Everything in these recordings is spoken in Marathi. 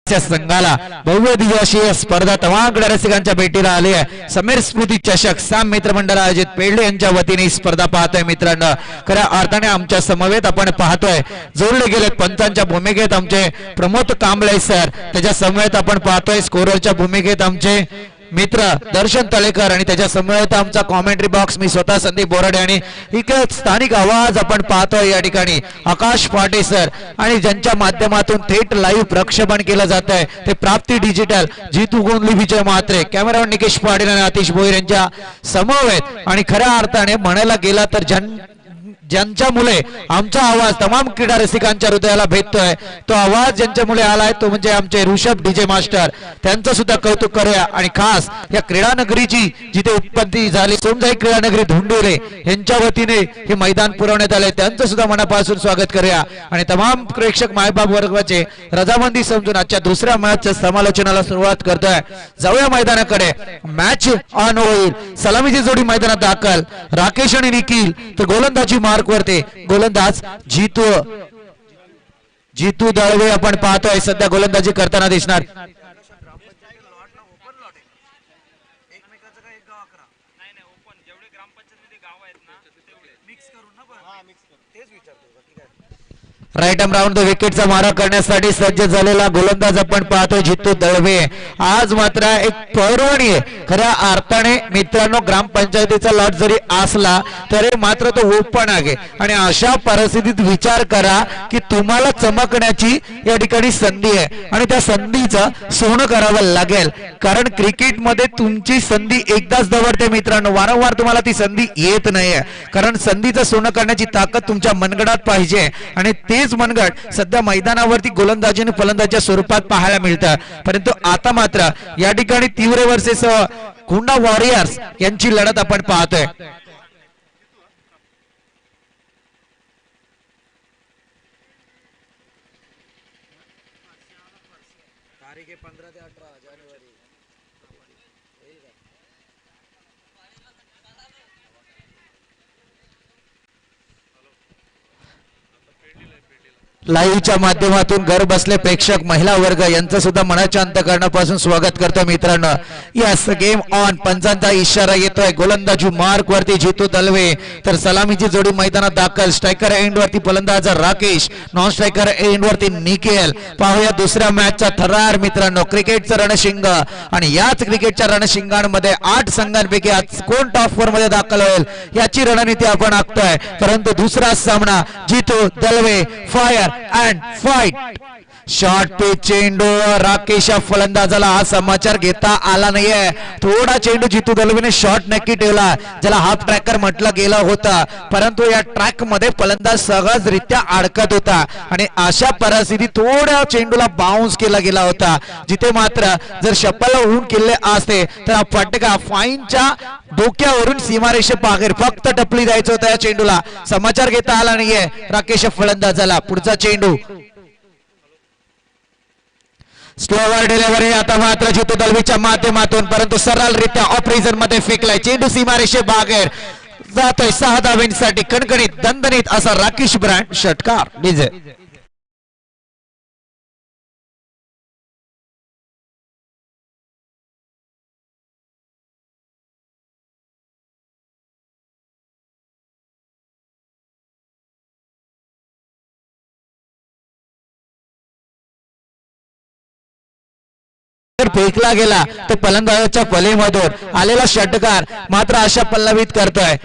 संघाला भव्य दिव्य अशी स्पर्धा तमाम रसिकांच्या भेटीला आली आहे। समीर स्मृती चषक साम मित्रमंडळ आयोजित पेडले यांच्या वतीने ही स्पर्धा पाहतोय मित्रांनो। खऱ्या अर्थाने आमच्या समवेत आपण पाहतोय जोडले गेले पंचांच्या भूमिकेत आमचे प्रमोद कांबळे सर, त्याच्या समवेत आपण पाहतोय स्कोररच्या भूमिकेत आमचे मित्र दर्शन तळेकर आणि त्याच्या समवेत आमचा कॉमेंट्री बॉक्स मी स्वतः संदीप बोराडे आणि इकडे स्थानिक आवाज आपण पाहतोय या ठिकाणी आकाश पाटे सर आणि ज्यांच्या माध्यमातून थेट लाईव्ह प्रक्षेपण केलं जात आहे ते प्राप्ती डिजिटल, जीतू गोंधली, विजय म्हात्रे, कॅमेरामॅन निकेश पाटील आणि आतिश भोईर यांच्या समवेत। आणि खऱ्या अर्थाने म्हणायला गेला तर ज्यांच्यामुळे आमचा आवाज तमाम क्रीडा रसिकांच्या हृदयाला भेटतोय, तो आवाज ज्यांच्यामुळे आलाय तो म्हणजे आमचे ऋषभ डीजे मास्टर, त्यांचं सुद्धा कौतुक करूया। आणि खास या क्रीडा नगरीची जिथे उत्पत्ती झाली सोमजाई क्रीडा नगरी धुंडोले यांच्या वतीने हे मैदान पुरवण्यात आले, त्यांचं सुद्धा मनापासून स्वागत करूया। आणि तमाम प्रेक्षक मायबाप वर्गाचे रजामंदी समजून आजच्या दुसऱ्या मॅचच्या समालोचनाला सुरुवात करतोय। जाऊया मैदानाकडे, मॅच ऑन होईल। सलामीची जोडी मैदानात दाखल, राकेश आणि निखिल, तर गोलंदाजी वरती गोलंदाज जीतू दळवे आपण पाहतोय सध्या गोलंदाजी करताना दिसणार। राईट आर्म राऊंड द विकेटचा मारा करण्यासाठी सज्ज झालेला गोलंदाज आपण पाहतोय जीतू दळवे। आज मात्र एक पर्वणी खऱ्या अर्थाने मित्रांनो, ग्रामपंचायतीचा लॉट जरी असला तरी मात्र तो ओपन आहे आणि अशा परिस्थितीत विचार करा की तुम्हाला चमकण्याची या ठिकाणी संधी आहे आणि त्या संधीचं सोनं करावं लागेल, कारण क्रिकेटमध्ये तुमची संधी एकदाच दवडते मित्रांनो, वारंवार तुम्हाला ती संधी येत नाहीये, कारण संधीचं सोनं करण्याची ताकद तुमच्या मनगडात पाहिजे आणि तेच मनगट सध्या मैदानावरती गोलंदाजी आणि फलंदाजीच्या स्वरूपात पाहायला मिळतं। परंतु आता मात्र या ठिकाणी तीव्र वर्सेस कुंडा वॉरियर्स यांची लढत आपण पाहतोय। तारीख 15 ते 18 जानेवारी। लाईव्हच्या माध्यमातून घर बसले प्रेक्षक महिला वर्ग यांचं सुद्धा मनाच्या अंतःकरणापासून स्वागत करतो मित्रांनो। यस, गेम ऑन, पंचांचा इशारा येतोय। गोलंदाजी मार्क वरती जीतू दळवे, तर सलामीची जोडी मैदानात दाखल। स्ट्रायकर एंड वरती फलंदाज राकेश, नॉन स्ट्रायकर एंड वरती निखिल। पाहूया दुसऱ्या मॅचचा थरार मित्रांनो, क्रिकेटचं रणशिंग आणि याच क्रिकेटच्या रणशिंगांमध्ये 8 संघांपैकी आज कोण टॉप 4 मध्ये दाखल होईल याची रणनीती आपण आखतोय। परंतु दुसरा सामना Jitu Dalve fire and fight, short पे चेंडू राकेश फलंदाजाला हा समाचार घेता आला नाहीये। थोडा चेंडू जीतू दळवेने शॉर्ट नक्की ठेवला, ज्याला हाफ ट्रॅकर म्हटलं गेलं होतं, परंतु या ट्रॅक मध्ये फलंदाज सहजरित्या अडकत होता आणि अशा परिस्थितीत थोड्या चेंडूला बाउन्स केला गेला होता, जिथे मात्र जर शपल होऊन केले असते तर हा फटका फाईनच्या डोक्यावरून सीमारेषे बाहेर फक्त टपली द्यायचं होतं या चेंडूला। समाचार घेता आला नाहीये राकेश फलंदाजाला। पुढचा चेंडू स्लोवर डिलिव्हरी आता मात्र जीतू दळवीच्या माध्यमातून, परंतु सरळरित्या ऑपरेशन मध्ये फेकलाय चेंडू, सीमारेषे बाहेर जातोय 6 धावांसाठी कणकणीत दणदणीत असा राकेश ब्रँड षटकार विजय। फेकला गेला तो फलंदाजाच्या फलीमधून आलेला षटकार मात्र अशा पल्लवित करतोय।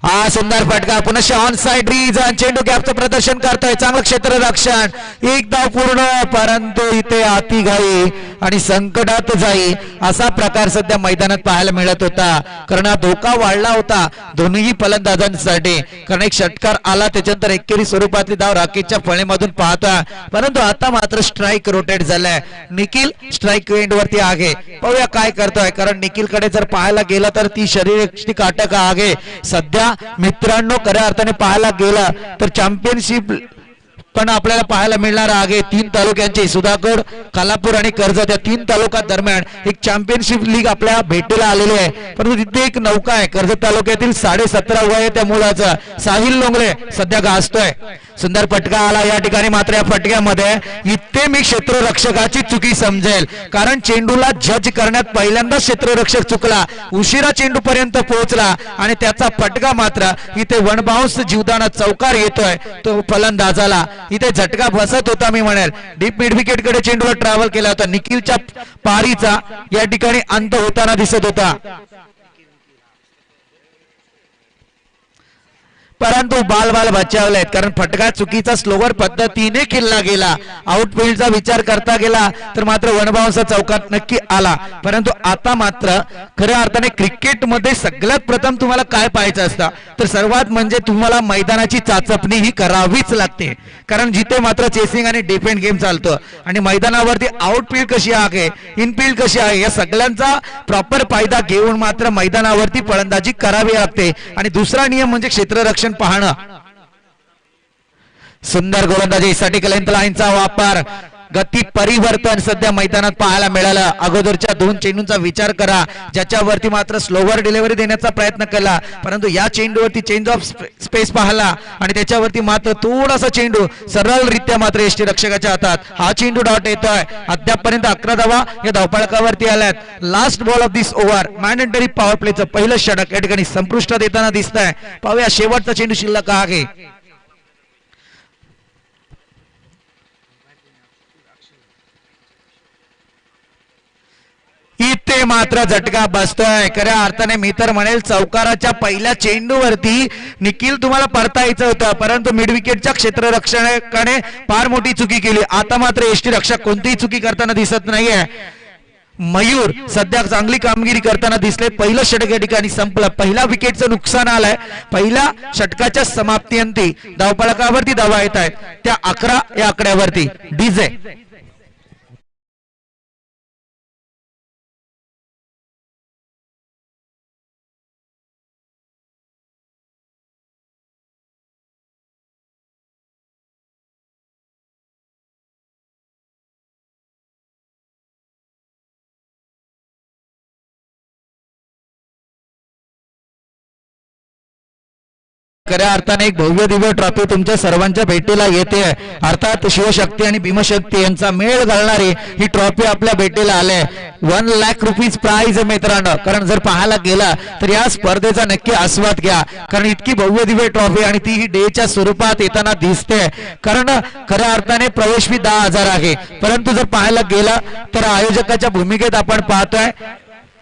हा सुंदर फटका, पुनश्च ऑन साइड रीज, चेंडू गॅपचं प्रदर्शन करतोय, चांगलं क्षेत्ररक्षण, एक धाव पूर्ण, परंतु इथे आतिघाई आणि संकटात जाई असा प्रकार सध्या मैदानात पाहायला मिळत होता, कारण हा धोका वाढला होता दोन्ही फलंदाजांसाठी, कारण एक षटकार आला त्याच्यानंतर एकेरी स्वरूपातली धाव राकेशच्या फळीमधून पाहतोय, परंतु आता मात्र स्ट्राइक रोटेट झालाय। निखिल स्ट्राइक एंड वरती आहे, पाहूया काय करतोय, कारण निखिल कडे जर पाहायला गेला तर ती शरीर काटक आहे सध्या मित्रांनो। खऱ्या अर्थाने पाहायला गेला तर चॅम्पियनशिप पण आपल्याला पाहायला मिळणार आहे 3 तालुक्यांची सुधागड, कालापूर आणि कर्जत या 3 तालुका दरम्यान एक चॅम्पियनशिप लीग आपल्या भेटीला आलेली आहे। परंतु तिथे एक नौका आहे कर्जत तालुक्यातील 17.5 वय त्या मुलाचा साहिल लोंगले सध्या गाजतोय। सुंदर फटका आला या ठिकाणी, मात्र या फटक्यामध्ये इथे मी क्षेत्ररक्षकाची चुकी समजेल, कारण चेंडूला जज करण्यात पहिल्यांदा क्षेत्ररक्षक चुकला, उशिरा चेंडू पर्यंत पोहोचला आणि त्याचा फटका मात्र इथे वन बाउन्स जीवदाना चौकार येतोय तो फलंदाजाला। इथे झटका बसत होता, मी म्हणेल डीप मिड विकेट कडे चेंडूला ट्रॅव्हल केला होता। निखिलच्या पारीचा या ठिकाणी अंत होताना दिसत होता, परंतु बाल बचावले, कारण फटका चुकीचा स्लोवर पद्धतीने खेळला गेला। आउटफील्डचा विचार करता गेला तर मात्र वन बाउन्सचा चौकार नक्की आला। परंतु आता मात्र खऱ्या अर्थाने क्रिकेट मध्ये सगळ्यात प्रथम तुम्हाला काय पाहायचं असतं तर सर्वात म्हणजे तुम्हाला मैदानाची चाचपणी ही करावीच लागते, कारण जिथे मात्र चेसिंग आणि डिफेंड गेम चालतो आणि मैदानावरती आउटफील्ड कशी आहे, इनफील्ड कशी आहे, या सगळ्यांचा प्रॉपर फायदा घेऊन मात्र मैदानावरती फलंदाजी करावी लागते। आणि दुसरा नियम म्हणजे क्षेत्ररक्षण पाहणं। सुंदर गोलंदाजीसाठी लेंथ लाईनचा वापर, गती परिवर्तन सध्या मैदानात पाहायला मिळालं। अगोदरच्या 2 चेंडूंचा विचार करा ज्याच्यावरती मात्र स्लोवर डिलिव्हरी देण्याचा प्रयत्न केला, परंतु या चेंडूवरती चेंज ऑफ स्पेस पाहिला आणि त्याच्यावरती मात्र थोडासा चेंडू सरळरित्या मात्र यष्टीरक्षकाच्या हातात। हा चेंडू डॉट येतोय। अद्यापपर्यंत 11 धावा या धावफलकावरती आल्यात। Last ball of this over mandatory power प्लेचं पहिलं षटक या ठिकाणी संपुष्टात येताना दिसतंय। पाहूया शेवटचा चेंडू शिल्लक आहे। इथे मात्र झटका बसतोय, खऱ्या अर्थाने मी तर म्हणेल चौकाराच्या पहिल्या चेंडूवरती निखिल तुम्हाला परतायचं होतं, परंतु मिड विकेटच्या क्षेत्ररक्षकाने फार मोठी चुकी केली। आता मात्र यष्टीरक्षक कोणतीही चुकी करताना दिसत नाहीये। मयूर सध्या चांगली कामगिरी करताना दिसले। पहिलं षटक या ठिकाणी संपलं, पहिला विकेटचं नुकसान आलंय। पहिल्या षटकाच्या समाप्तीअंती धावफलकावरती धावा येत आहेत त्या 11 या आकड्यावरती। डीजे खऱ्या अर्थाने एक भव्य दिव्य ट्रॉफी तुमच्या सर्वांच्या भेटीला येते। अर्थात शिवशक्ती आणि भीमशक्ती यांचा मेळ घालणारी ही ट्रॉफी आपल्या भेटीला आले। 1 लाख रुपीज प्राइज मित्रांनो, कारण जर पाहायला गेला तर या स्पर्धेचा नक्की आस्वाद घ्या, कारण इतकी भव्य दिव्य ट्रॉफी आणि ती ही डेच्या स्वरूपात येताना दिसते। कारण खऱ्या अर्थाने प्रवेश फी 10,000 आहे, परंतु जर पाहायला गेला तर आयोजकाच्या भूमिकेत आपण पाहतोय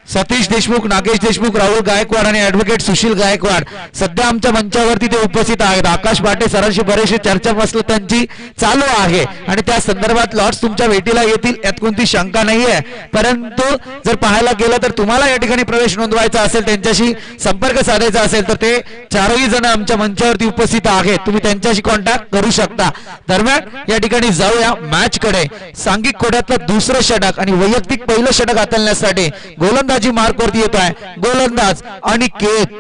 सतीश देशमुख, नागेश देशमुख, राहुल गायकवाड आणि ऍडव्होकेट सुशील गायकवाड सध्या आमच्या मंचावरती ते उपस्थित आहेत। आकाश पाटे सरांशी बरेचशी चर्चा त्यांची चालू आहे आणि त्या संदर्भात लॉट्स तुमच्या भेटीला येतील यात कोणती शंका नाहीये। परंतु जर पाहायला गेलं तर तुम्हाला या ठिकाणी प्रवेश नोंदवायचा असेल, त्यांच्याशी संपर्क साधायचा असेल तर ते 4ही जण आमच्या मंचावरती उपस्थित आहेत, तुम्ही त्यांच्याशी कॉन्टॅक्ट करू शकता। दरम्यान या ठिकाणी जाऊया मॅच कडे। सांघिक कोड्यातलं दुसरं षटक आणि वैयक्तिक पहिलं षटक हाताळण्यासाठी गोलंदाजी मार्कवरती येत आहे गोलंदाज अनिकेत।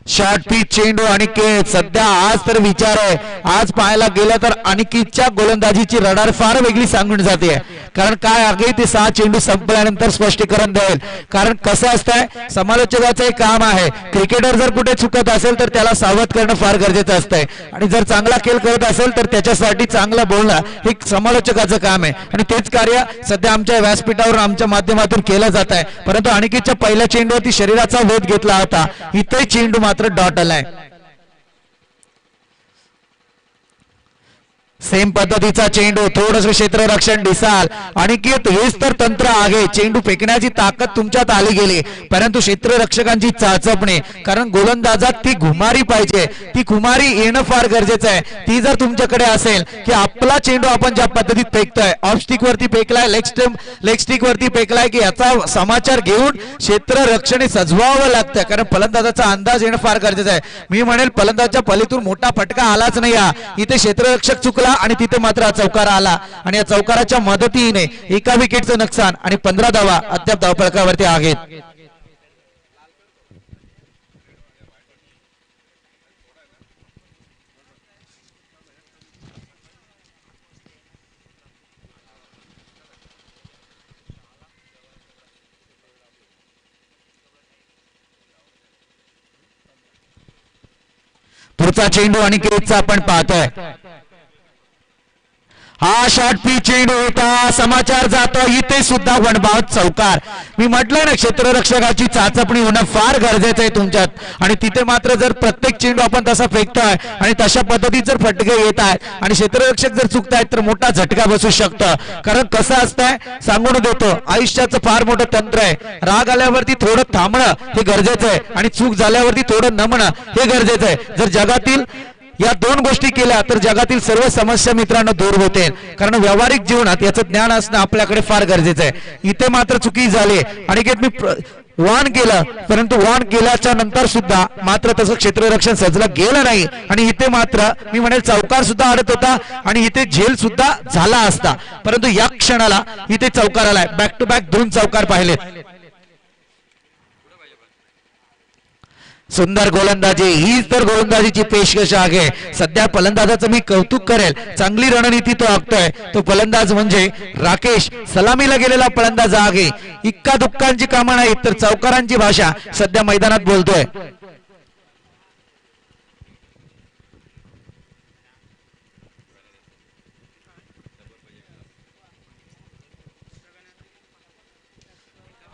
शॉर्ट पिच चेंडू अनिकेत सध्या आज तर विचार आहे, आज पाहायला गेलं तर अनिकेतच्या गोलंदाजीची रडार फार वेगळी सांगून जाते, कारण काय आहे ते 6 चेंडू संपल्यानंतर स्पष्टीकरण देईल। कारण कसं असतंय समालोचकाचं एक काम आहे, क्रिकेटर जर कुठे चुकत असेल तर त्याला सावध करणं फार गरजेचं असतंय आणि जर चांगला खेळ करत असेल तर त्याच्यासाठी चांगलं बोलणं हे समालोचकाचं काम आहे आणि तेच कार्य सध्या आमच्या व्यासपीठावर आमच्या माध्यमातून केलं जात आहे। परंतु अनिकेतच्या पहिल्या चेंडूवरती शरीराचा वेध घेतला होता, इथे चेंडू मात्र डॉट आलाय। सेम पद्धतीचा चेंडू, थोडस क्षेत्ररक्षण दिसाल अनिकेत हेच तर तंत्र आहे। चेंडू फेकण्याची ताकद तुमच्यात आली गेली, परंतु क्षेत्ररक्षकांची चाचपणे, कारण गोलंदाजात ती घुमारी पाहिजे, ती घुमारी येणं फार गरजेचं आहे। ती जर तुमच्याकडे असेल की आपला चेंडू आपण ज्या पद्धतीत फेकतोय, ऑफ स्टिक वरती फेकलाय, लेग स्टिक वरती फेकलाय, की याचा समाचार घेऊन क्षेत्ररक्षणे सजवावं लागतं, कारण फलंदाजाचा अंदाज येणं फार गरजेचं आहे। मी म्हणेल फलंदाजाच्या फलीतून मोठा फटका आलाच नाही, इथे क्षेत्ररक्षक चुकला आणि तिथे मात्र चौकार आला आणि या चौकाराच्या मदतीने एका विकेटचं नुकसान आणि 15 धावा अद्याप धावफलकावरती आहेत। पुढचा चेंडू अनिकेतचा आपण पाहतोय. हा शॉट पी चेंडू होता. समाचार जातो इथे सुद्धा वनबाद चौकार. मी म्हटलं ना क्षेत्ररक्षकाची चाचपणी होणं फार गरजेचं आहे तुमच्यात आणि तिथे मात्र जर प्रत्येक चेंडू आपण तसा फेकतोय आणि तशा पद्धतीत जर फटके येत आहेत आणि क्षेत्ररक्षक जर चुकतायत तर मोठा झटका बसू शकतं. कारण कसं असतंय सांगून देतो आयुष्याचं फार मोठं तंत्र आहे. राग आल्यावरती थोडं थांबणं हे गरजेचं आहे आणि चूक झाल्यावरती थोडं नमणं हे गरजेचं आहे. जर जगातील या दोन गोष्टी केल्या तर जगातील सर्व समस्या मित्रांनो दूर होते. कारण व्यावहारिक जीवनात याचं ज्ञान असणं आपल्याकडे फार गरजेचं आहे. इथे मात्र चुकी झाली आणि मी वान केलं परंतु वान केल्याच्या नंतर सुद्धा मात्र तसं क्षेत्ररक्षण सजलं गेलं नाही आणि इथे मात्र मी म्हणेल चौकार सुद्धा अडत होता आणि इथे झेल सुद्धा झाला असता. परंतु या क्षणाला इथे चौकार आलाय. बॅक टू बॅक 2 चौकार पाहिलेत. सुंदर गोलंदाजी. हीच तर गोलंदाजीची पेशकश आहे. सध्या फलंदाजाचं मी कौतुक करेल. चांगली रणनीती तो आखतोय. तो फलंदाज म्हणजे राकेश. सलामीला गेलेला फलंदाज आहे. इक्का दुक्कांची कामं नाही तर चौकारांची भाषा सध्या मैदानात बोलतोय.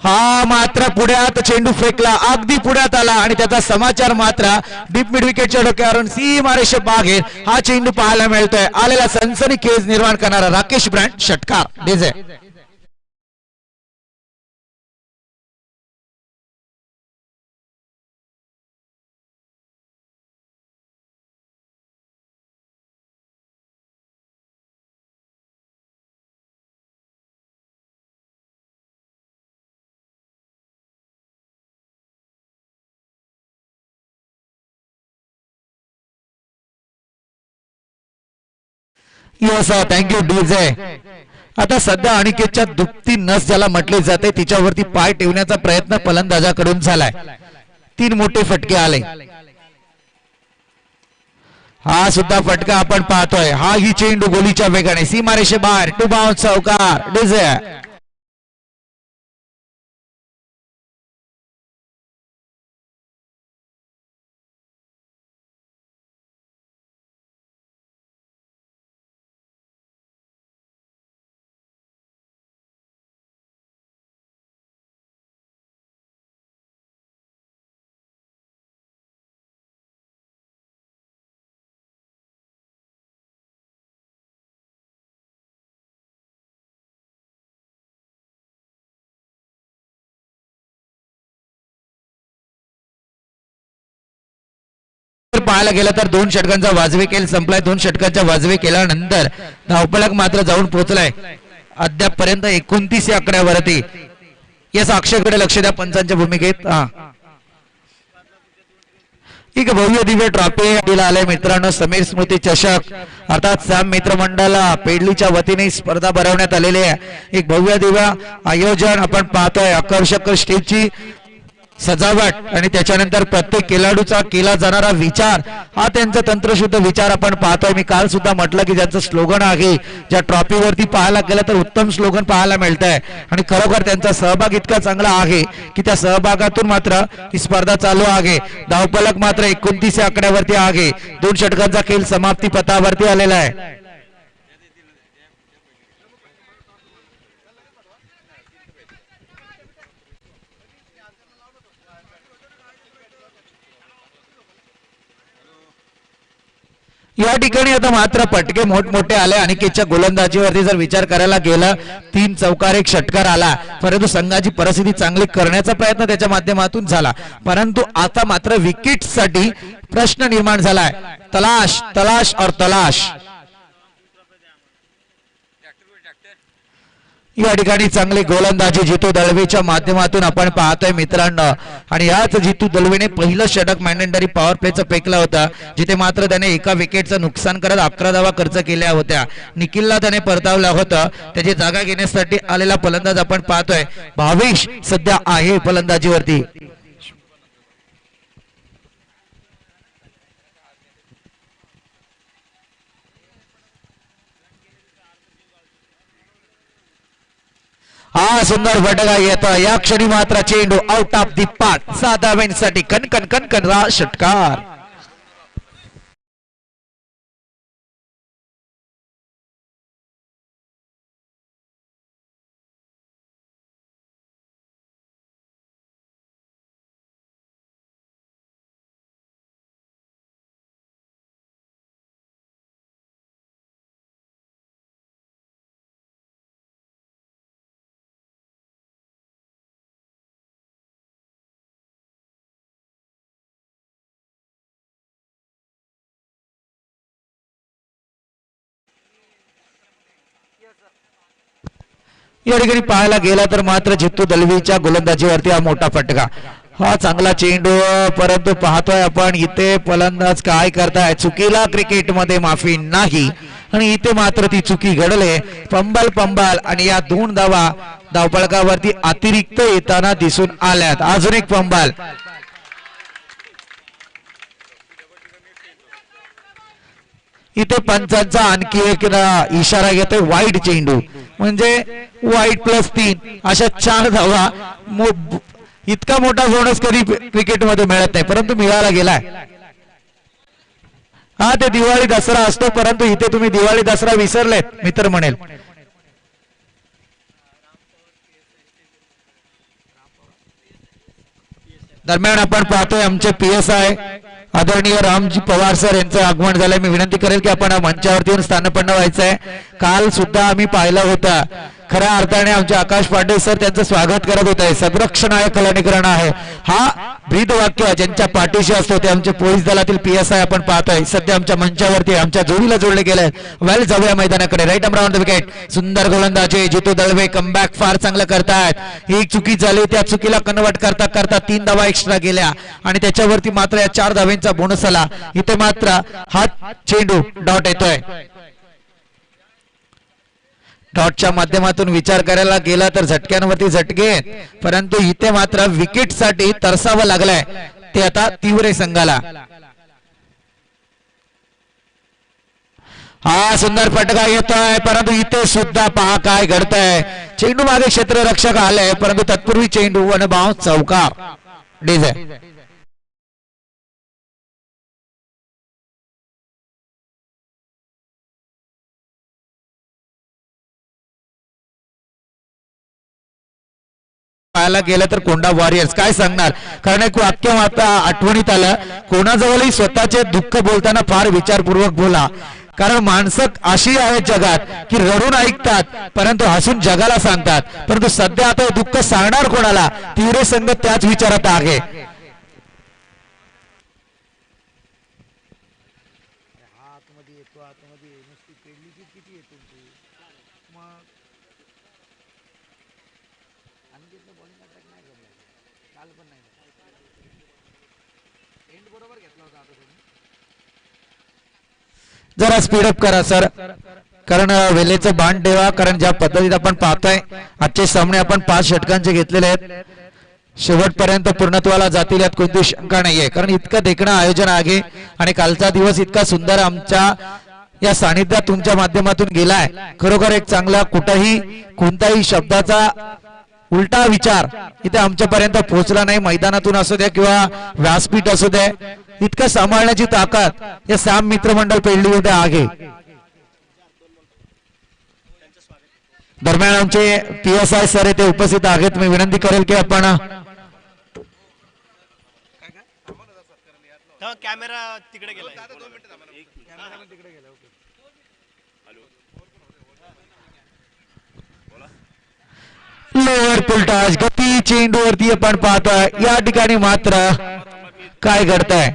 हा मात्र पुढ्यात चेंडू फेकला. अगदी पुढ्यात आला आणि त्याचा समाचार मात्र डीप मिड विकेटच्या डोक्यावरून सीमारेषे बाहेर हा चेंडू पाहायला मिळतोय. आलेला सनसनी केज निर्माण करणारा राकेश ब्रँड षटकार. DJ yes thank you DJ. आता सध्या अनिकेतच्या दुपती नस ज्याला म्हटले जाते तिच्यावरती पाय ठेवण्याचा प्रयत्न फलंदाजाकडून झालाय. 3 मोठे फटके आले. हा सुद्धा फटका आपण पाहतोय. हा ही चेंडू गोलीच्या वेगाने सीमारेषे बाहेर टू बाउन्स चौकार. डीजे पाहायला गेलं तर 2 षटकांचा वाजवी खेळ संपलाय. 2 षटकांच्या वाजवी केल्यानंतर धावफलक मात्र जाऊन पोहोचलाय अद्याप पर्यंत 29 या आकड्यावरती. या साक्षीकडे लक्ष द्या पंचांच्या भूमिकेत. एक भव्य दिव्य ट्रॉफी आले मित्रांनो. समीर स्मृती चषक अर्थात सॅम मित्रमंडळ पेडलीच्या वतीने स्पर्धा भरवण्यात आलेली आहे. एक भव्य दिव्य आयोजन आपण पाहतोय. आकर्षक स्टेजची सजावट आणि त्याच्यानंतर प्रत्येक खेळाडूचा केला जाणारा विचार हा त्यांचा तंत्रशुद्ध विचार आपण पाहतोय. मी काल सुद्धा म्हटलं की ज्यांचं स्लोगन आहे ज्या ट्रॉफीवरती पाहायला गेलं तर उत्तम स्लोगन पाहायला मिळतंय आणि खरोखर त्यांचा सहभाग इतका चांगला आहे की त्या सहभागातून मात्र ही स्पर्धा चालू आहे. धावफलक मात्र 29 आकड्यावरती आहे. 2 षटकांचा खेळ समाप्ती पथावरती आलेला आहे. या ठिकाणी आता मात्र फटके मोठमोठे आले. अनिकेतच्या गोलंदाजीवरती जर विचार करायला गेला 3 चौकार 1 षटकार आला परंतु संघाची परिस्थिती चांगली करण्याचा प्रयत्न त्याच्या माध्यमातून झाला. परंतु आता मात्र विकेटसाठी प्रश्न निर्माण झालाय. तलाश तलाश और तलाश. या ठिकाणी चांगली गोलंदाजी जितू दळवीच्या माध्यमातून आपण पाहतोय मित्रांनो आणि याच जितू दळवीने पहिलं षटक मॅन्डेटरी पॉवर प्लेचं फेकलं होतं जिथे मात्र त्याने एका विकेटचं नुकसान करत 11 धावा खर्च केल्या होत्या. निखिलला त्याने परतावलं होतं. त्याची जागा घेण्यासाठी आलेला फलंदाज आपण पाहतोय भावेश सध्या आहे फलंदाजीवरती. हा सुंदर फटका येतो. या क्षणी मात्र चेंडू आउट ऑफ दी पाथ. 7 धावांसाठी कणकण षटकार. या ठिकाणी पाहायला गेला तर मात्र जित्तू दलवीच्या गोलंदाजीवरती हा मोठा फटका. हा चांगला चेंडू, परंतु पाहतोय आपण इथे फलंदाज काय करताय. चुकीला क्रिकेटमध्ये माफी नाही आणि इथे मात्र ती चुकी घडले. पंबल आणि या 2 धावा धावफलकावरती अतिरिक्त येताना दिसून आल्यात. अजून एक पंबल. इथे पंचांचा आणखी एक इशारा घेतोय वाईट चेंडू, म्हणजे वाईट +3 अशा 4 धावा. इतका मोठा बोनस कधी क्रिकेटमध्ये मिळत नाही, परंतु मिळाला गेलाय. हा ते दिवाळी दसरा असतो, परंतु इथे तुम्ही दिवाळी दसरा विसरलेत मित्र म्हणेल. दरम्यान आपण पाहतोय आमचे PSI आदरणीय रामजी पवार सर यांचं आगमन झालंय. मी विनंती करेल की आपण मंचावरती येऊन स्थानपन्न व्हायचंय. काल सुद्धा आम्ही पाहिलं होतं, खऱ्या अर्थाने आमचे आकाश पांडे सर त्यांचं स्वागत करत होते. संरक्षण आहे, कलानीकरण आहे, हा ब्रीद वाक्य ज्यांच्या पाठीशी असतो ते आमचे पोलीस दलातील PSI आपण पाहतोय. सध्या आमच्या मंचावरती आमच्या जोडीला जोडले गेले. वेल जाऊया मैदानाकडे. Right arm round the wicket. सुंदर गोलंदाजी जितू दळवे. कमबॅक फार चांगलं करतायत. एक चुकी झाली, त्या चुकीला कन्वर्ट करता करता 3 धावा एक्स्ट्रा गेल्या आणि त्याच्यावरती मात्र या 4 धावांचा बोनस आला. इथे मात्र हा चेंडू डॉट येतोय. डॉटच्या माध्यमातून विचार करायला गेला तर झटक्यांवरती झटके, परंतु इथे मात्र विकेटसाठी तरसावं लागलंय ते आता तीव्र संघाला. हा सुंदर फटका येतोय, परंतु इथे सुद्धा पहा काय घडतंय. चेंडू मागे क्षेत्ररक्षक आले, परंतु तत्पूर्वी चेंडू वन बाउंस चौकार. डीजे पाहायला गेलं तर कोंडा वॉरियर्स काय सांगणार, कारण एक वाक्य आता आठवणीत आलं. कोणाजवळही स्वतःचे दुःख बोलताना फार विचारपूर्वक बोला, कारण माणसं अशी आहेत जगात की रडून ऐकतात परंतु हसून जगाला सांगतात. परंतु सध्या आता दुःख सांगणार कोणाला, तीव्र संघ त्याच विचारात आहे. जरा स्पीडअप करा सर, कारण वेलेचं बाण ठेवा, कारण ज्या पद्धतीत आपण पाहतोय आजचे सामने आपण 5 षटकांचे घेतलेले आहेत. शेवटपर्यंत पूर्णत्वाला जातील यात कोणती शंका नाहीये, कारण इतकं देखणं आयोजन आहे आणि कालचा दिवस इतका सुंदर आमच्या या सानिध्यात तुमच्या माध्यमातून गेलाय. खरोखर एक चांगला, कुठेही कोणताही शब्दाचा उलटा विचार इथे आमच्यापर्यंत पोहोचला नाही. मैदानातून असू द्या किंवा व्यासपीठ असू द्या, इतकं सांभाळण्याची ताकद या सॅम मित्रमंडळ पेडलीमध्ये आहे. दरम्यान आमचे PSI सर येथे उपस्थित आहेत. मी विनंती करेल की आपण कॅमेरा तिकडे गेला. लोअर पुलटाज गती चेंडूवरती आपण पाहतोय. या ठिकाणी मात्र काय घडतंय,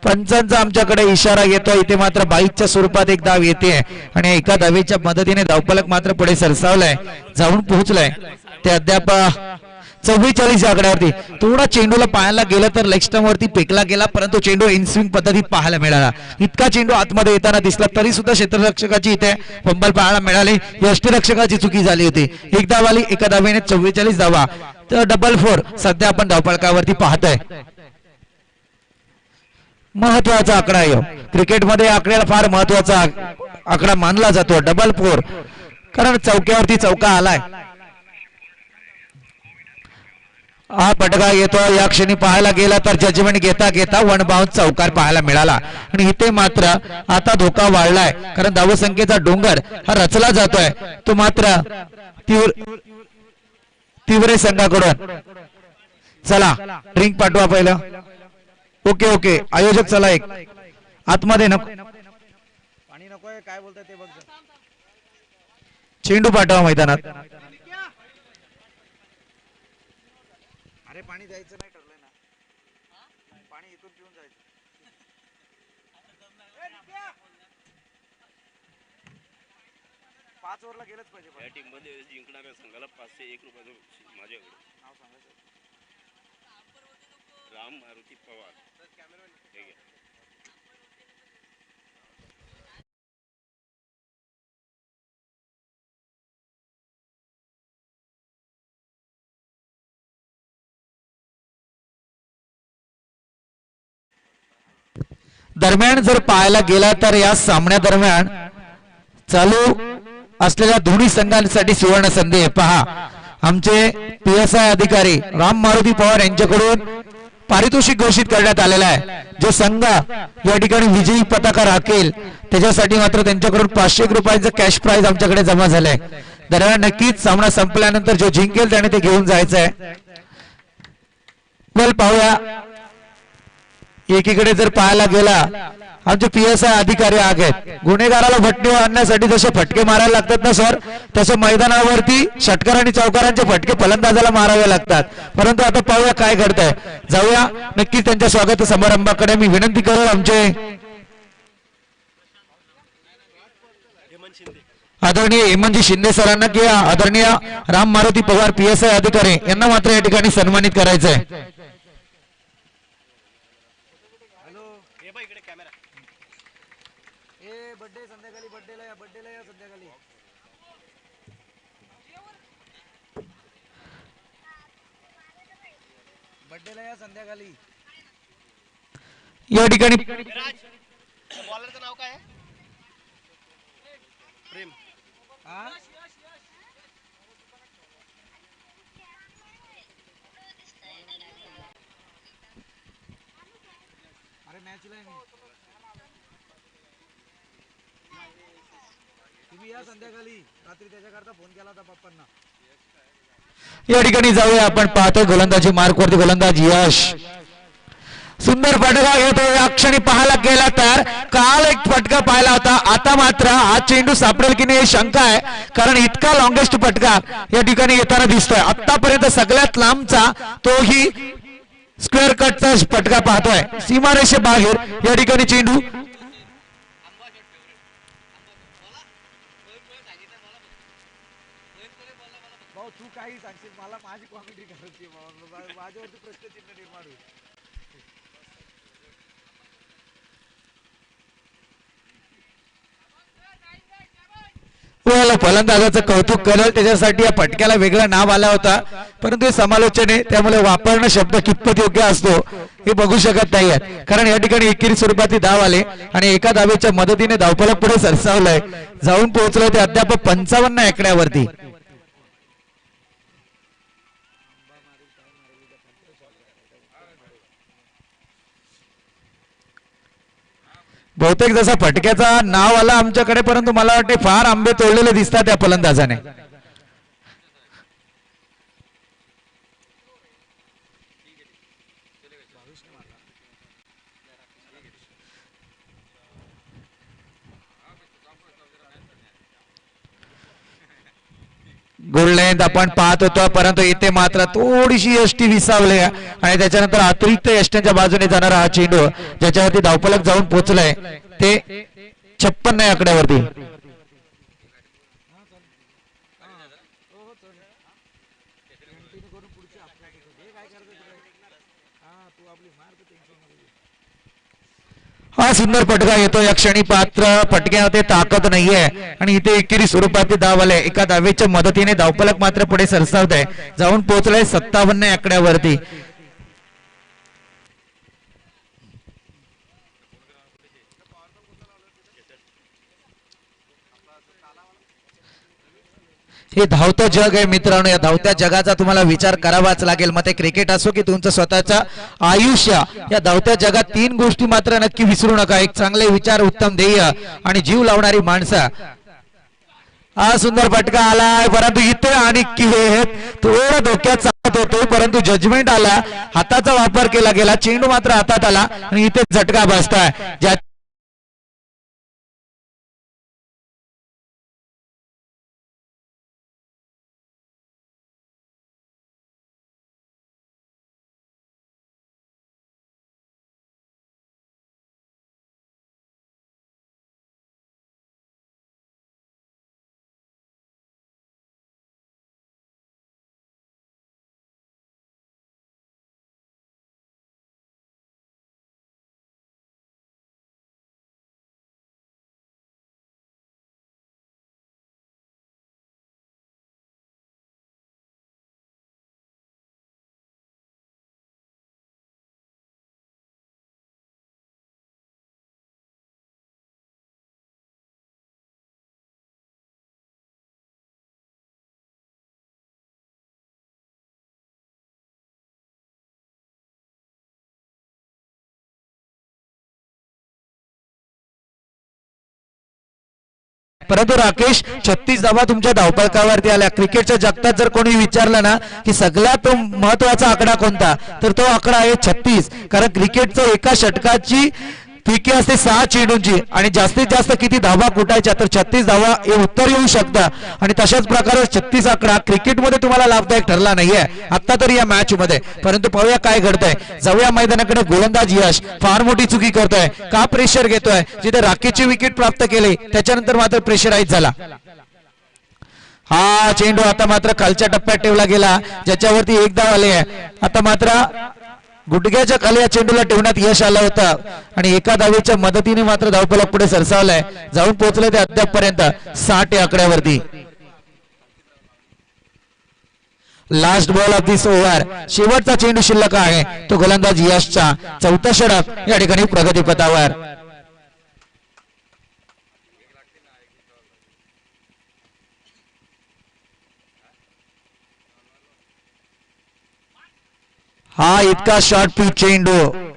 पंचांचा आमच्याकडे इशारा येतोय. इथे मात्र बाईकच्या स्वरूपात एक धाव येते आणि एका धावेच्या मदतीने धावफलक मात्र पुढे सरसावलाय, जाऊन पोहोचलाय. ते अद्याप 44 आकड्यावरती. थोडा चेंडूला पाहायला गेलं तर लेग स्टंप वरती फेकला गेला, परंतु चेंडू इनस्विंग पद्धतीत पाहायला मिळाला. इतका चेंडू आतमध्ये येताना दिसला तरी सुद्धा क्षेत्ररक्षकाची इथे फंबल पाहायला मिळाली. यष्टीरक्षकाची चुकी झाली होती. एक धाव आली, एका धावेने 44 धावा, तर डबल 4 सध्या आपण धावफलकावरती पाहतोय. महत्वाचा आकडा आहे क्रिकेटमध्ये. आकड्याला फार महत्वाचा आकडा मानला जातो डबल 4, कारण चौक्यावरती चौका आलाय. हा फटका येतो. या क्षणी पाहायला गेला तर जजमेंट घेता घेता वन बाउंस चौकार पाहायला मिळाला आणि इथे मात्र आता धोका वाढलाय, कारण धावसंख्येचा डोंगर हा रचला जातोय. तो मात्र तीव्र संघाकडून. चला ड्रिंक पाठवा पहिलं. ओके ओके आयोजक चला एक आतमध्ये नको, पाणी नकोय काय बोलताय ते बघ. चेंडू पाठवा मैदानात. अरे पाणी द्यायचं नाही ठरलंय ना, पाणी इथून पिऊन जायचं. 5 ओव्हरला गेलंच पाहिजे पण. या टीम मध्ये जिंकणाऱ्या संघाला 501 रुपयाचं बक्षीस माझ्याकडे. नाव सांगायचं. राम मारुती पवार. हे घ्या. दरम्यान जर पाहायला गेला तर या सामन्यादरम्यान चालू असलेल्या दोन्ही संघांसाठी सुवर्ण संधी पहा. आमचे PSI अधिकारी राम मारुती पवार यांच्याकडून पारितोषिक घोषित करण्यात आलेला आहे. जो संघ या ठिकाणी विजयी पताका राखेल त्याच्यासाठी मात्र त्यांच्याकडून 500 रुपयाचं कॅश प्राइज आमच्याकडे जमा झालंय. दरम्यान नक्कीच सामना संपल्यानंतर जो जिंकेल त्याने ते घेऊन जायचं आहे. पाहूया. एकीकडे जर पाहायला गेला आमचे PSI अधिकारी आहेत. गुन्हेगाराला भटणीवर आणण्यासाठी जसे फटके मारायला लागतात ना सर, तसे मैदानावरती षटकार आणि चौकारांचे फटके फलंदाजाला मारावे लागतात. परंतु आता पाहूया काय घडतंय. जाऊया नक्कीच त्यांच्या स्वागत समारंभाकडे. मी विनंती करेल आमचे आदरणीय हेमंतजी शिंदे सरांना की आदरणीय राम मारुती पवार PSI अधिकारी यांना मात्र या ठिकाणी सन्मानित करायचं आहे. बर्थडे संध्याकाळी बर्थडेला या संध्याकाळी. बर्थडेला या संध्याकाळी. या ठिकाणी बॉलरचं नाव काय आहे? प्रेम. हा अरे मॅचला आहे मी. तुम्ही या संध्याकाळी. रात्री त्याच्याकरता फोन केला होता पप्पांना. या ठिकाणी जाऊया. आपण पाहतोय गोलंदाजी मार्कवरती गोलंदाज यश सुंदर फटका घेतो. या क्षणी पाहायला गेला तर काल एक फटका पाहिला होता. आता मात्र हा चेंडू सापडेल की नाही शंका आहे, कारण इतका लॉंगेस्ट फटका या ठिकाणी येताना दिसतोय. आतापर्यंत सगळ्यात लांबचा तोही स्क्वेअर कटचा फटका पाहतोय. सीमारेषे बाहेर या ठिकाणी चेंडू. भाऊ तू काही सांगशील मला माझी कॉमेडी करायची. माझ्यावरती प्रश्नचिन्ह निर्माण होईल. फलंदाजाचं कौतुक करेल त्याच्यासाठी या फटक्याला वेगळं नाव आला होता, परंतु हे समालोचन आहे त्यामुळे वापरणं शब्द कितपत योग्य असतो हे बघू शकत नाहीये. कारण या ठिकाणी एकेरी स्वरूपात धाव आले आणि एका धावेच्या मदतीने धावफलक पुढे सरसावलंय. जाऊन पोहोचलं ते अद्याप 55 आकड्यावरती. बहुतेक जसा फटक्याचा नाव आला आमच्याकडे, परंतु मला वाटते फार आंबे तोडलेले दिसतात त्या फलंदाजाने. गुळलेंद आपण पाहत होतो, परंतु इथे मात्र थोडीशी यष्टी विसावली आणि त्याच्यानंतर अतिरिक्त यष्ट्यांच्या बाजूने जाणारा हा चेंडू ज्याच्यावरती धावफलक जाऊन पोहोचलाय ते 56 आकड्यावरती. हा सुंदर फटका येतो. या क्षणी पात्र फटक्यामध्ये ताकद नाहीये आणि इथे एकेरी स्वरूपात धाव आले. एका धावेच्या मदतीने धावफलक मात्र पुढे सरसावत आहे. जाऊन पोहोचलाय 57 आकड्यावरती. हे धावतं जग आहे मित्रांनो. या धावत्या जगाचा तुम्हाला विचार करावाच लागेल. मग ते क्रिकेट असो की तुमचं स्वतःचं आयुष्य, या धावत्या जगात 3 गोष्टी मात्र नक्की विसरू नका. एक चांगले विचार, उत्तम ध्येय आणि जीव लावणारी माणसं. हा सुंदर फटका आलाय, परंतु इथे आणि थोडं धोक्यात चालत होतो, परंतु जजमेंट आला, हाताचा वापर केला गेला, चेंडू मात्र हातात आला आणि इथे झटका बसताय. परंतु राकेश 36 धावा तुमच्या धावपळकावरती आल्या. क्रिकेटच्या जगतात जर कोणी विचारलं ना की सगळ्यात महत्वाचा आकडा कोणता, तर तो आकडा आहे 36. कारण क्रिकेटचं एका षटकाची फिकी असते 6 चेंडूंची आणि जास्तीत जास्त किती धावा कुटायच्या, तर 36 धावा हे उत्तर येऊ शकतं. आणि तशाच प्रकारे 36 आकडा क्रिकेटमध्ये तुम्हाला लाभदायक ठरला नाहीये आता तरी या मॅच मध्ये. परंतु पाहूया काय घडतंय. जाऊया मैदानाकडे. गोलंदाज यश फार मोठी चुकी करतोय. का प्रेशर घेतोय? जिथे राकेशची विकेट प्राप्त केली त्याच्यानंतर मात्र प्रेशराईज झाला. हा चेंडू आता मात्र खालच्या टप्प्यात ठेवला गेला, ज्याच्यावरती एक धाव आली आहे. आता मात्र गुडघ्याच्या खाली या चेंडूला ठेवण्यात यश आलं होतं आणि एका धावेच्या मदतीने मात्र धावफलक पुढे सरसावलाय. जाऊन पोहोचले ते अद्यापपर्यंत 60 या आकड्यावरती. Last ball of this over. शेवटचा चेंडू शिल्लक आहे तो गोलंदाज यशचा. चौथा षटक या ठिकाणी प्रगतीपथावर. हा इतका शॉर्ट पिच चेंडू,